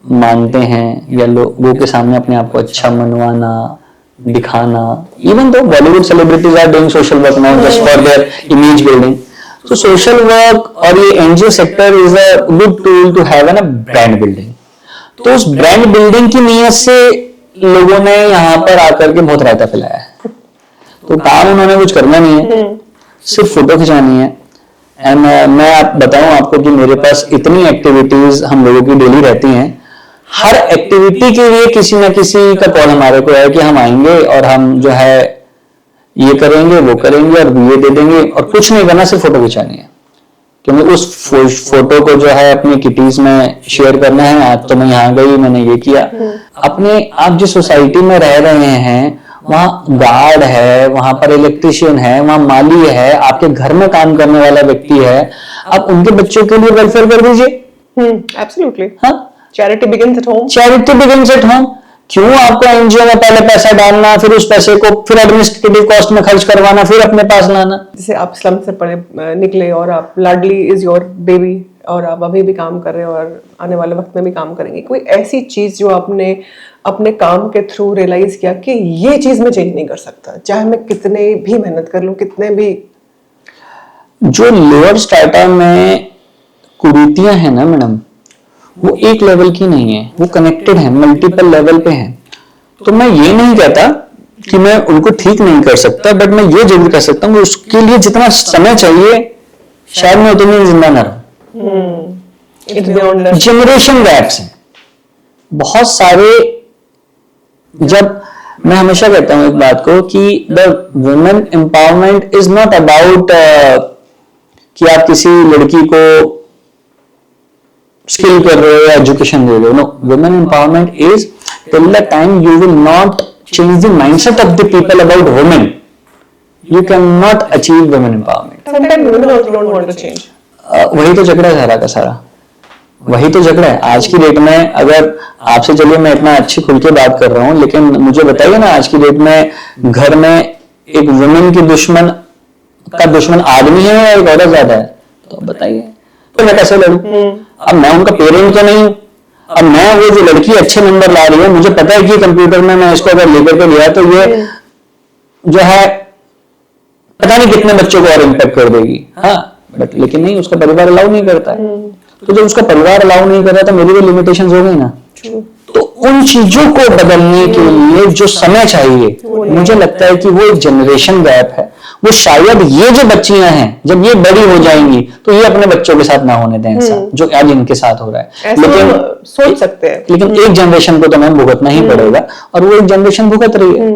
मानते हैं या लोगों के सामने अपने आप को अच्छा मनवाना, दिखाना। Even though Bollywood celebrities are doing social work now just for their image building. तो सोशल वर्क और ये NGO sector is a good tool to have an brand building. तो उस ब्रांड बिल्डिंग की नीयत से लोगों ने यहाँ पर आकर के बहुत रायता फैलाया है। तो काम उन्होंने कुछ करना नहीं है, सिर्फ फोटो खिंचानी है। एंड मैं आप बताऊं आपको कि मेरे पास इतनी एक्टिविटीज हम लोगों की डेली रहती हैं, हर एक्टिविटी के लिए किसी ना किसी का कॉल हमारे को है कि हम आएंगे और हम जो है ये करेंगे वो करेंगे और ये दे देंगे, और कुछ नहीं करना, सिर्फ फोटो खिंचानी है। क्योंकि उस फोटो को जो है अपनी किटीज में शेयर करना है। आज तो मैं यहाँ गई, मैंने ये किया। अपने आप जिस सोसाइटी में रह रहे हैं वहां गार्ड है, वहां पर इलेक्ट्रिशियन है, वहां माली है, आपके घर में काम करने वाला व्यक्ति है, आप उनके बच्चों के लिए वेलफेयर कर दीजिए। एब्सोल्युटली। हाँ, charity begins at home. Charity begins at home. क्यों आपको एनजीओ में पहले पैसा डालना, फिर उस पैसे को फिर एडमिनिस्ट्रेटिव कॉस्ट में खर्च करवाना, फिर अपने पास लाना। जैसे आप स्लम से पढ़े निकले और आप लाडली इज योर बेबी और आप अभी भी काम कर रहे हो और आने वाले वक्त में भी काम करेंगे, कोई ऐसी चीज जो आपने अपने काम के थ्रू रियलाइज किया कि ये चीज मैं चेंज नहीं कर सकता, चाहे मैं कितने भी मेहनत कर लूं, कितने भी? जो लोअर स्ट्रेटा में कुरीतियां हैं ना मैडम, वो एक लेवल की नहीं है, वो कनेक्टेड है, मल्टीपल लेवल पे है। तो मैं ये नहीं कहता कि मैं उनको ठीक नहीं कर सकता, बट मैं ये जरूर कह सकता हूँ उसके लिए जितना समय चाहिए शायद मैं उतनी जिंदा न रहूं। जनरेशन गैप्स हैं बहुत सारे। जब मैं हमेशा कहता हूं एक बात को कि the women empowerment is not about कि आप किसी लड़की को स्किल कर रहे हो या एजुकेशन दे रहे हो। No, women empowerment is till the time you will not change the mindset of the people about women, you can not achieve women empowerment. Sometimes women also don't want to change. वही तो झगड़ा है सारा का सारा, वही तो झगड़ा है आज की डेट में। अगर आपसे, चलिए मैं इतना अच्छी खुल के बात कर रहा हूं, लेकिन मुझे बताइए ना आज की डेट में घर में एक वुमेन की दुश्मन का दुश्मन आदमी है या एक औरत ज्यादा है? तो बताइए, तो मैं कैसे लड़ूं? अब मैं उनका पेरेंट तो नहीं हूं। अब मैं वो जो लड़की अच्छे नंबर ला रही है, मुझे पता है कि कंप्यूटर में मैं इसको अगर लेकर के गया तो ये जो है पता नहीं कितने बच्चों को और इम्पैक्ट कर देगी। हाँ, बट लेकिन नहीं, उसका परिवार अलाउ नहीं करता है। तो जब उसका परिवार अलाउ नहीं कर रहा तो मेरी भी लिमिटेशंस हो गई ना। तो उन चीजों को बदलने के लिए जो समय चाहिए, मुझे लगता है कि वो एक जनरेशन गैप है। वो शायद ये जो बच्चियां हैं जब ये बड़ी हो जाएंगी तो ये अपने बच्चों के साथ ना होने दें ऐसा जो आज इनके साथ हो रहा है। लेकिन सोच सकते हैं, लेकिन एक जनरेशन को तो मैं भुगतना ही पड़ेगा और वो एक जनरेशन भुगत रही है।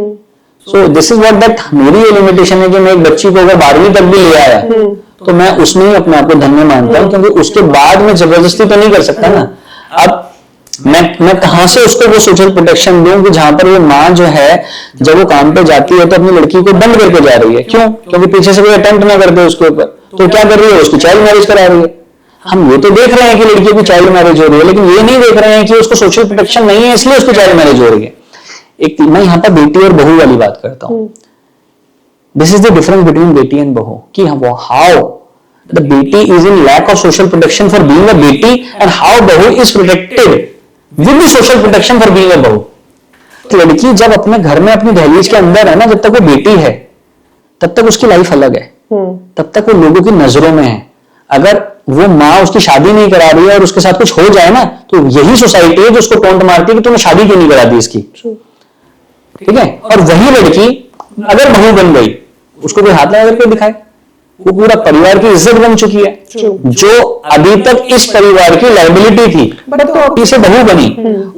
So this is what that मेरी ये लिमिटेशन है कि मैं एक बच्ची को अगर 12वीं तक भी ले आया तो मैं उसमें ही अपने आप को धन्य मानता हूं, क्योंकि उसके बाद में जबरदस्ती तो नहीं कर सकता ना। अब मैं कहां से उसको वो सोशल प्रोटेक्शन दूं कि जहां पर वो माँ जो है जब वो काम पे जाती है तो अपनी लड़की को बंद करके जा रही है, क्यों? क्योंकि पीछे से कोई अटेम्प्ट ना करते उसके ऊपर, तो क्या कर रही है? उसकी चाइल्ड मैरिज करा रही है। हम ये तो देख रहे हैं कि लड़कियों की चाइल्ड मैरिज हो रही है, लेकिन ये नहीं देख रहे हैं कि उसको सोशल प्रोटेक्शन नहीं है इसलिए उसकी चाइल्ड मैरिज हो रही है। एक मैं यहाँ पर बेटी और बहू वाली बात करता हूँ। This is the difference between beti and bahu कि how the beti is in lack of social protection for being a beti and how bahu is protected with the social protection for being a bahu. तो लड़की जब अपने घर में अपनी दहलीज के अंदर है ना, जब तक वो बेटी है तब तक उसकी लाइफ अलग है, तब तक वो लोगों की नजरों में है। अगर वो माँ उसकी शादी नहीं करा रही है और उसके साथ कुछ हो जाए ना, तो यही सोसाइटी है जो उसको टोंट मारती है कि तूने शादी क्यों नहीं करा दी इसकी, ठीक है? और वही लड़की अगर बहू बन गई, उसको कोई हाथ लगा करके दिखाए, वो पूरा परिवार की इज्जत बन चुकी है। जो अभी तक इस परिवार की लायबिलिटी थी, तो इसे बहू बनी,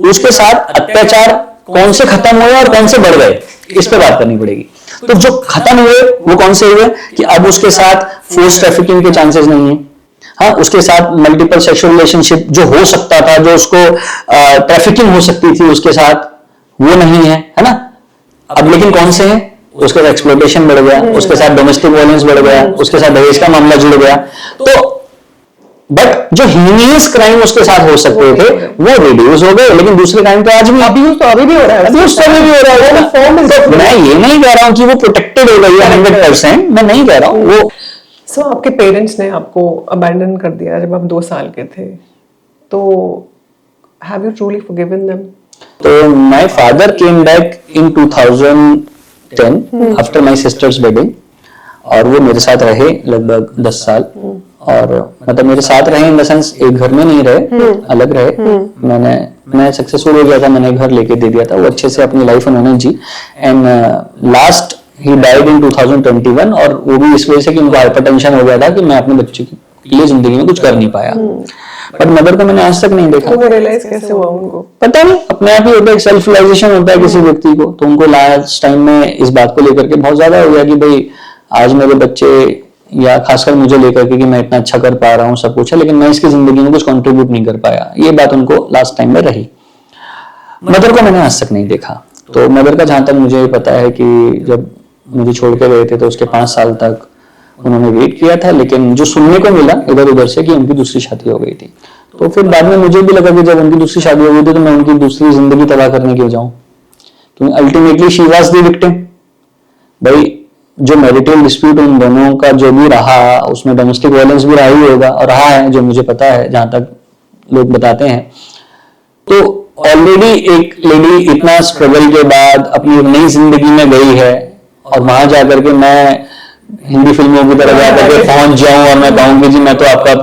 उसके साथ अत्याचार कौन से खत्म हुए और कौन से बढ़ गए, इस पे बात करनी पड़ेगी। तो जो खत्म हुए वो कौन से हुए कि अब उसके साथ फोर्स ट्रैफिकिंग के चांसेस नहीं है। हाँ, उसके साथ मल्टीपल सेक्सुअल रिलेशनशिप जो हो सकता था, जो उसको ट्रैफिकिंग हो सकती थी उसके साथ, वो नहीं है ना? अब लेकिन कौन से हैं? उसके साथ एक्सप्लॉयटेशन बढ़ गया, उसके साथ डोमेस्टिक वायलेंस बढ़ गया, उसके साथ दहेज का मामला जुड़ गया। तो बट जो हीनियस क्राइम उसके साथ हो सकते थे वो रिड्यूस हो गए, लेकिन दूसरे क्राइम तो आज भी अब्यूज तो अभी भी हो रहा है, अब्यूज तो अभी भी हो रहा है। तो मैं ये नहीं कह रहा हूं कि वो प्रोटेक्टेड हो गई है 100%, मैं नहीं कह रहा हूं वो। सो आपके पेरेंट्स ने आपको अबैंडन कर दिया जब आप 2 साल के थे, तो have you truly forgiven them? तो my father came back in 2010 after my sister's wedding, और वो मेरे साथ रहे लगभग 10 साल। और मतलब मेरे साथ रहे इन द सेंस एक घर में नहीं रहे, अलग रहे। मैं सक्सेसफुल हो गया था, मैंने घर लेके दे दिया था, वो अच्छे से अपनी लाइफ उन्होंने जी। And last he died in 2021, और वो भी इस वजह से कि उनको हाइपरटेंशन हो गया था कि मैं अपने बच्चे के लिए जिंदगी में कुछ कर नहीं पाया। बट मदर को मैंने आज तक नहीं देखा। तो रियलाइज कैसे हुआ उनको? पता नहीं, अपने आप ही होता है, सेल्फ रियलाइजेशन होता है किसी व्यक्ति को। तो उनको लास्ट टाइम में इस बात को लेकर के बहुत ज्यादा हो गया कि भाई आज मेरे बच्चे, या खासकर मुझे लेकर के कि मैं इतना अच्छा कर पा रहा हूँ सब कुछ है, लेकिन मैं इसकी जिंदगी में कुछ कंट्रीब्यूट नहीं कर पाया, ये बात उनको लास्ट टाइम में रही। मदर को मैंने आज तक नहीं देखा। तो मदर का जहां तक मुझे पता है कि जब मुझे छोड़ के गए थे तो उसके 5 साल तक उन्होंने वेट किया था, लेकिन जो सुनने को मिला इधर उधर से कि उनकी दूसरी शादी हो गई थी। तो फिर बाद में मुझे भी लगा कि जब उनकी दूसरी शादी हो गई थी तो मैं उनकी दूसरी जिंदगी तबाह करने क्यों जाऊं, क्योंकि ultimately she was the victim. भाई जो मैरिटल डिस्प्यूट उन दोनों का जो भी रहा, उसमें डोमेस्टिक वायलेंस भी रहा ही होगा और रहा है, जो मुझे पता है जहां तक लोग बताते हैं। तो ऑलरेडी एक लेडी इतना स्ट्रगल के बाद अपनी नई जिंदगी में गई है, और वहां जाकर के मैं हिंदी फिल्मों की तरह जाकर के पहुंच जाऊं और मैं कहूं कि जी मैं तो आपका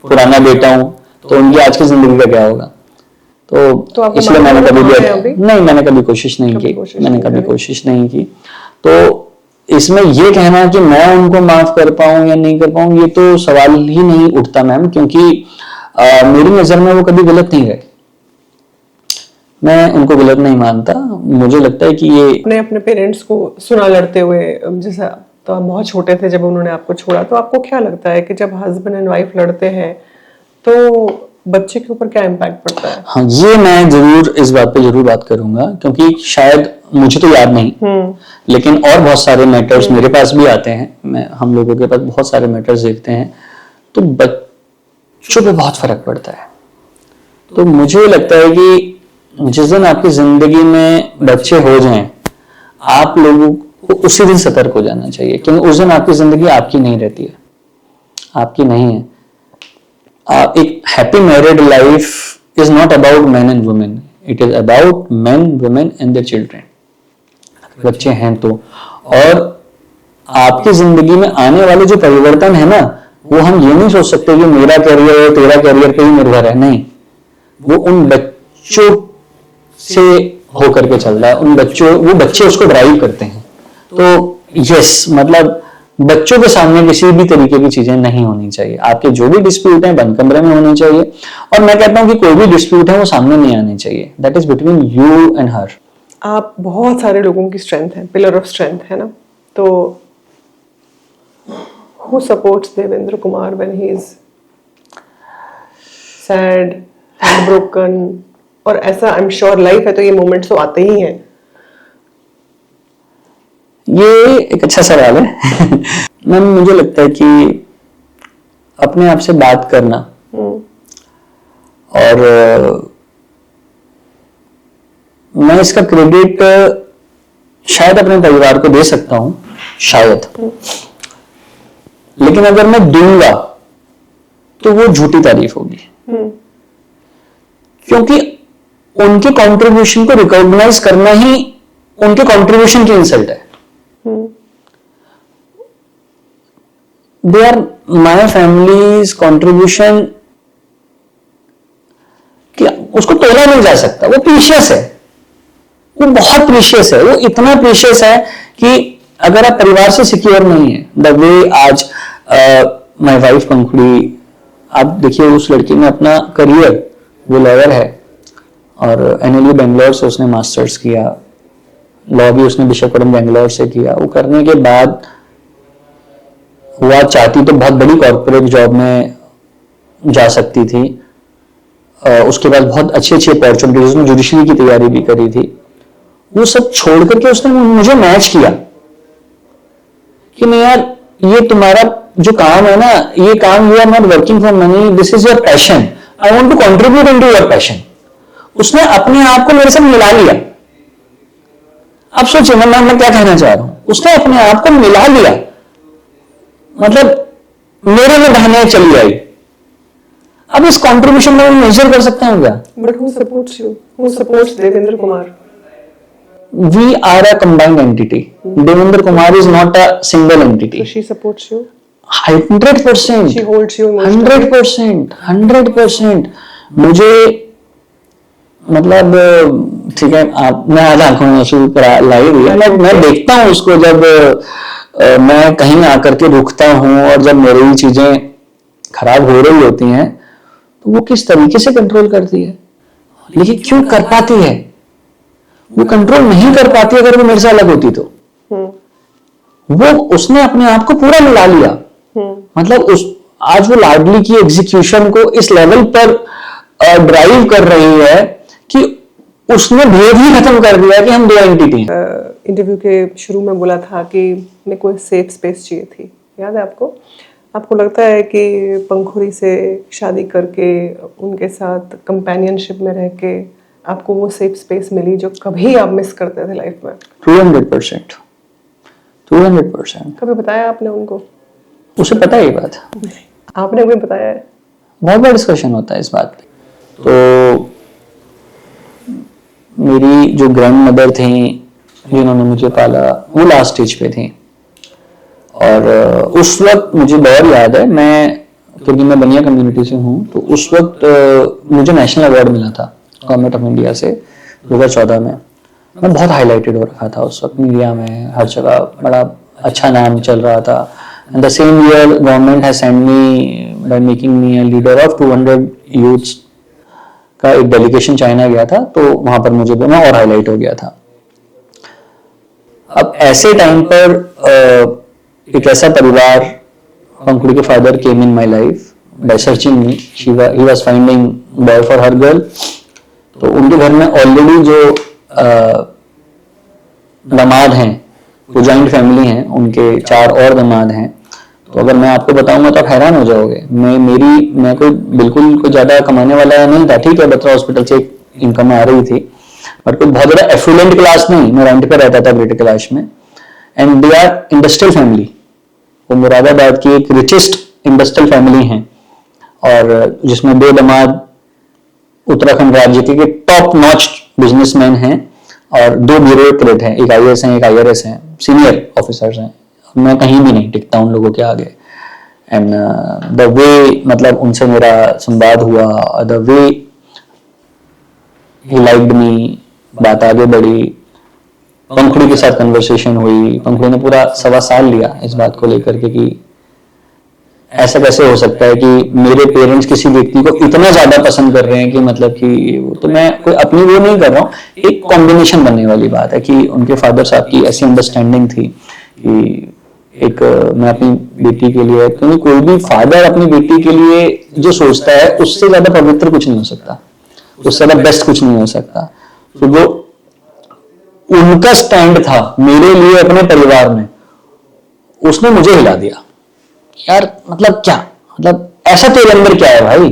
पुराना बेटा हूं, तो उनकी आज की जिंदगी का क्या होगा? तो इसलिए मैंने कभी भी नहीं, मैंने कभी कोशिश नहीं की। तो इसमें ये कहना कि मैं उनको माफ कर पाऊं या नहीं कर पाऊं, ये तो सवाल ही नहीं उठता मैम, क्योंकि मेरी नजर में वो कभी गलत नहीं रहे। मैं उनको गलत नहीं मानता। मुझे लगता है कि ये अपने पेरेंट्स को सुना लड़ते हुए, जैसा तो आप बहुत छोटे थे जब उन्होंने आपको छोड़ा, तो आपको क्या लगता है कि जब हस्बैंड एंड वाइफ लड़ते हैं तो बच्चे के ऊपर क्या इम्पैक्ट पड़ता है? हाँ, ये मैं जरूर इस बात पे जरूर बात करूंगा, क्योंकि शायद मुझे तो याद नहीं, लेकिन और बहुत सारे मैटर्स मेरे पास भी आते हैं। हम लोगों के पास बहुत सारे मैटर्स देखते हैं, तो बच्चों पे बहुत फर्क पड़ता है। तो मुझे लगता है कि जिस दिन आपकी जिंदगी में बच्चे हो जाएं, आप लोगों को उसी दिन सतर्क हो जाना चाहिए, क्योंकि उस दिन आपकी जिंदगी आपकी नहीं रहती है, आपकी नहीं है। एक happy married life is not about man and women, it is about man, women and their children. बच्चे हैं तो, और आपकी जिंदगी में आने वाले जो परिवर्तन है ना, वो हम ये नहीं सोच सकते कि मेरा करियर और तेरा करियर पे ही निर्भर है। नहीं, वो उन बच्चों से होकर के चल रहा है, वो बच्चे उसको ड्राइव करते हैं। तो यस, मतलब बच्चों के सामने किसी भी तरीके की चीजें नहीं होनी चाहिए। आपके जो भी डिस्प्यूट हैं बंद कमरे में होने चाहिए, और मैं कहता हूं कि कोई भी डिस्प्यूट है वो सामने नहीं आनी चाहिए। That is between you and her. आप बहुत सारे लोगों की स्ट्रेंथ है, पिलर ऑफ स्ट्रेंथ है ना, तो who supports Devendra Kumar when he is sad, broken, और ऐसा आई एम श्योर लाइफ है तो ये मोमेंट्स तो आते ही हैं। ये एक अच्छा सवाल है। मैम मुझे लगता है कि अपने आप से बात करना और मैं इसका क्रेडिट शायद अपने परिवार को दे सकता हूं, शायद, लेकिन अगर मैं दूंगा तो वो झूठी तारीफ होगी, क्योंकि उनके कंट्रीब्यूशन को रिकॉग्नाइज करना ही उनके कंट्रीब्यूशन की इंसल्ट है। They are my family's contribution, उसको तोला नहीं जा सकता। वो प्रीशियस है, वो बहुत प्रीशियस है, वो इतना प्रीशियस है कि अगर आप परिवार से सिक्योर नहीं है, द वे आज माय वाइफ पंखुड़ी, आप देखिए उस लड़की ने अपना करियर, वो लॉयर है और NLU बेंगलोर से उसने मास्टर्स किया, लॉ भी उसने विशाखापट्टनम बेंगलोर से किया। वो करने के बाद वो चाहती तो बहुत बड़ी कॉर्पोरेट जॉब में जा सकती थी, उसके बाद बहुत अच्छी अच्छी अपॉर्चुनिटीज, उसने जुडिशरी की तैयारी भी करी थी। वो सब छोड़ करके उसने मुझे मैच किया कि नहीं यार, ये तुम्हारा जो काम है ना, ये काम, you are not working for money, this is your passion, I want to contribute into your passion. उसने अपने आप को मेरे साथ मिला लिया। अब सोचिए मैं क्या कहना चाह रहा हूं, उसने अपने आप को मिला लिया, मतलब मेरे में बहने चली आई। अब इस कंट्रीब्यूशन में मेजर कर सकते हैं क्या? But who supports you, who supports Devendra Kumar? We are a combined entity. Devendra Kumar is not a single entity. So she supports you? 100%. She holds you emotionally? 100%. 100%. मुझे मतलब ठीक है, आप मैं आज आंखों में आंसू लाई हुई है, मैं देखता हूँ उसको जब मैं कहीं आकर के रुकता हूँ और जब मेरी चीजें खराब हो रही होती हैं तो वो किस तरीके से कंट्रोल करती है, लेकिन क्यों कर पाती है? वो कंट्रोल नहीं कर पाती अगर वो मेरे से अलग होती तो। वो उसने अपने आप को पूरा मिला लिया, मतलब आज वो लाडली की एग्जीक्यूशन को इस लेवल पर ड्राइव कर रही है कि उसने भेद ही खत्म कर दिया कि हम दो एंटिटी हैं। इंटरव्यू के शुरू में बोला था कि मेरे को सेफ स्पेस चाहिए थी, याद है आपको? आपको लगता है कि पंखुड़ी से शादी करके उनके साथ कंपेनियनशिप में रह के आपको वो सेफ स्पेस मिली जो कभी आप मिस करते थे लाइफ में? 200%। कभी बताया आपने उनको? उसे पता है ये बात? आपने कभी बताया है? बहुत बड़ा डिस्कशन होता है इस बात पे। तो मेरी जो ग्रैंड मदर थी जिन्होंने मुझे पाला, वो लास्ट स्टेज पे थी और उस वक्त मुझे दौर याद है, मैं क्योंकि मैं बनिया कम्युनिटी से हूँ, तो उस वक्त मुझे नेशनल अवार्ड मिला था गवर्नमेंट ऑफ इंडिया से 2014 में। मैं बहुत हाईलाइटेड हो रखा था उस वक्त मीडिया में, हर जगह बड़ा अच्छा नाम चल रहा था। And the same year government has send me by making me a leader of 200 youths का एक डेलीगेशन चाइना गया था, तो वहां पर मुझे मैं और हाईलाइट हो गया था। अब ऐसे टाइम पर एक ऐसा परिवार, पंखुड़ी के father came in my life by searching me, he was finding boy for her girl. तो उनके घर में ऑलरेडी जो दामाद हैं, वो जॉइंट फैमिली हैं, उनके 4 और दामाद हैं। तो अगर मैं आपको बताऊंगा तो आप हैरान हो जाओगे। मैं कोई बिल्कुल कोई ज्यादा कमाने वाला नहीं था, ठीक है, बत्रा हॉस्पिटल से इनकम आ रही थी, बट कोई बहुत ज्यादा एफुलेंट क्लास नहीं। मैं रेंट पे रहता था ग्रेटर कैलाश में। And they are industrial family, वो मुरादाबाद की एक रिचेस्ट इंडस्ट्रियल फैमिली है, और जिसमें 2 दामाद उत्तराखंड राज्य के टॉप नॉच बिजनेसमैन हैं और 2 ब्यूरोक्रेट हैं, एक IAS हैं, एक IRS हैं, सीनियर ऑफिसर्स हैं। मैं कहीं भी नहीं टिकता उन लोगों के आगे। एंड द वे, मतलब उनसे मेरा संवाद हुआ, द वे ही लाइक्ड मी, बात आगे बढ़ी, पंखुड़ी के साथ कन्वर्सेशन हुई। पंखुड़ी ने पूरा 1.25 साल लिया इस बात को लेकर के कि ऐसा कैसे हो सकता है कि मेरे पेरेंट्स किसी व्यक्ति को इतना ज्यादा पसंद कर रहे हैं कि मतलब कि, तो मैं कोई अपनी वो नहीं कर रहा हूँ, एक कॉम्बिनेशन बनने वाली बात है कि उनके फादर साहब की ऐसी अंडरस्टैंडिंग थी कि एक मैं अपनी बेटी के लिए, क्योंकि कोई भी फादर अपनी बेटी के लिए जो सोचता है उससे ज्यादा पवित्र कुछ नहीं हो सकता। उससे ज्यादा बेस्ट कुछ नहीं हो सकता। तो जो उनका स्टैंड था मेरे लिए अपने परिवार में, उसने मुझे हिला दिया। यार मतलब क्या, मतलब ऐसा तेरे अंदर क्या है भाई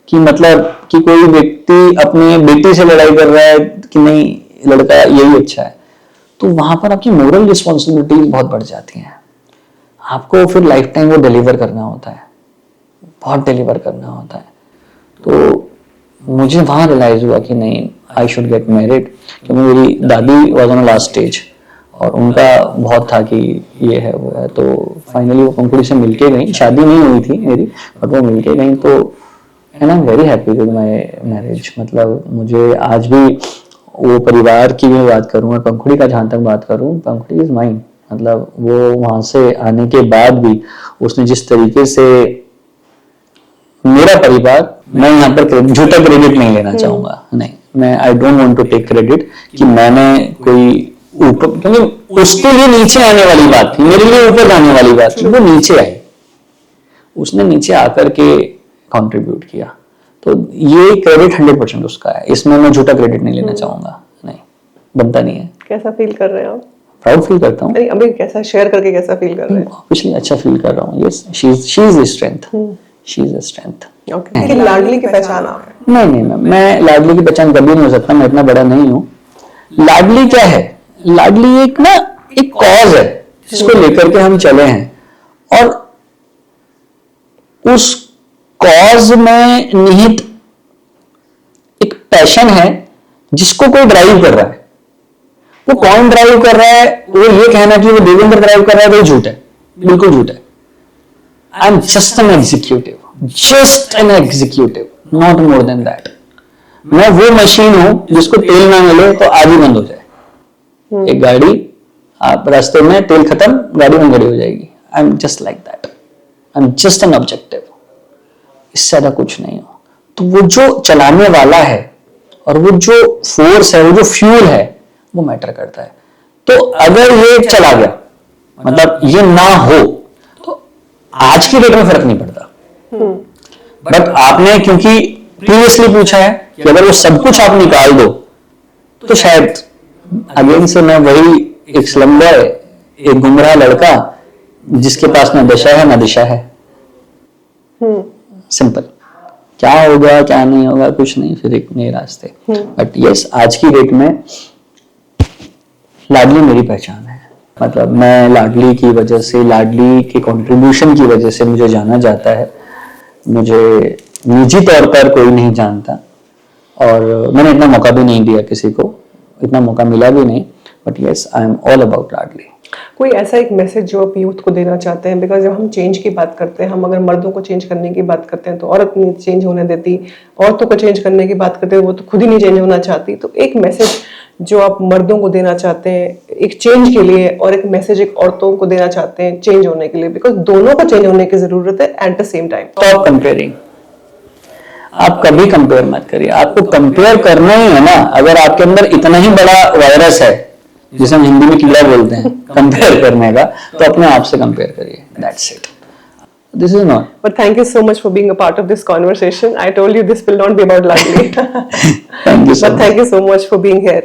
कि मतलब कि कोई व्यक्ति अपने बेटी से लड़ाई कर रहा है कि नहीं लड़का यही अच्छा है, तो वहां पर आपकी मोरल रिस्पॉन्सिबिलिटीज बहुत बढ़ जाती हैं। आपको फिर लाइफ टाइम वो डिलीवर करना होता है, बहुत डिलीवर करना होता है। तो मुझे वहां रियलाइज हुआ कि नहीं, आई शुड गेट मैरिड, क्योंकि मेरी दादी वॉज ऑन लास्ट स्टेज और उनका बहुत था कि ये है वो है। तो फाइनली वो पंखुड़ी से मिलके गई, शादी नहीं हुई थी मेरी, बट वो मिलके गई। तो and I am very happy with my marriage. मतलब मुझे आज भी वो परिवार की भी बात करूँ और पंखुड़ी का जहां तक बात करूँ, पंखुड़ी इज माइन। मतलब वो वहां से आने के बाद भी उसने जिस तरीके से मेरा परिवार, मैं यहाँ पर झूठा क्रेडिट नहीं लेना चाहूंगा, नहीं, मैं I don't want to take credit कि मैंने कोई ऊपर, क्योंकि उसके लिए नीचे आने वाली बात थी, मेरे लिए ऊपर जाने वाली बात थी। वो नीचे आई, उसने नीचे आकर के कंट्रीब्यूट किया। तो ये क्रेडिट 100% उसका है, इसमें मैं झूठा क्रेडिट नहीं लेना चाहूंगा, नहीं, बनता नहीं है। कैसा फील कर रहे हैं आप? प्राउड फील करता हूँ। अभी कैसा शेयर करके कैसा फील कर रहे हैं? ऑब्वियसली अच्छा फील कर रहा हूँ। Yes, she is the strength, she is the strength. Okay, लेकिन लाडली की पहचान आप है? नहीं, मैं लाडली की पहचान कभी नहीं हो सकता, मैं इतना बड़ा नहीं हूँ। लाडली क्या है? लाडली एक कॉज है जिसको लेकर के हम चले हैं, और उस कॉज में निहित एक पैशन है जिसको कोई ड्राइव कर रहा है। वो कौन ड्राइव कर रहा है? वो ये कहना कि वो देवेंद्र ड्राइव कर रहा है, वो झूठ है, बिल्कुल झूठ है। I am just an executive, not more than that. मैं वो मशीन हूं जिसको तेल ना मिले तो आज ही बंद हो जाए। एक गाड़ी, आप रास्ते में तेल खत्म, गाड़ी में खड़ी हो जाएगी। I am just like that, I am just an objective, इससे ज्यादा कुछ नहीं हो। तो वो जो चलाने वाला है और वो जो फोर्स है, वो जो फ्यूल है, वो मैटर करता है। तो अगर ये चला गया, मतलब ये ना हो, तो आज की डेट में फर्क नहीं पड़ता। बट आपने क्योंकि प्रीवियसली पूछा है कि अगर वो सब कुछ आप निकाल दो, तो शायद अगेन से मैं वही एक स्लम्बर, एक गुमराह लड़का जिसके पास ना दशा है ना दिशा है। सिंपल, क्या होगा क्या नहीं होगा कुछ नहीं, फिर एक नए रास्ते। बट यस, आज की डेट में लाडली मेरी पहचान है। मतलब मैं लाडली की वजह से, लाडली के कंट्रीब्यूशन की वजह से मुझे जाना जाता है। मुझे निजी तौर पर कोई नहीं जानता और मैंने इतना मौका भी नहीं दिया किसी को, इतना मौका मिला भी नहीं। But yes, I am all about Ladli. कोई ऐसा एक मैसेज जो आप यूथ को देना चाहते हैं? बिकॉज जब हम चेंज की बात करते हैं, हम अगर मर्दों को चेंज करने की बात करते हैं तो औरत नहीं चेंज होने देती, औरतों को चेंज करने की बात करते हैं वो तो खुद ही नहीं चेंज होना चाहती। तो एक मैसेज जो आप मर्दों को देना चाहते हैं एक चेंज के लिए, और एक मैसेज एक औरतों को देना चाहते हैं चेंज होने के लिए, बिकॉज दोनों को चेंज होने की जरूरत है at the same time. Stop comparing. आप कभी कंपेयर मत करिए। आपको कंपेयर करना ही है ना, अगर आपके अंदर इतना ही बड़ा वायरस है जिसे हम हिंदी में कीड़ा बोलते हैं कंपेयर करने का, तो अपने आप से कंपेयर करिए। That's it. This is not. But thank you so much for being a part of this conversation. I told you this will not be about Ladli. Thank you so much. But thank you so much for being here.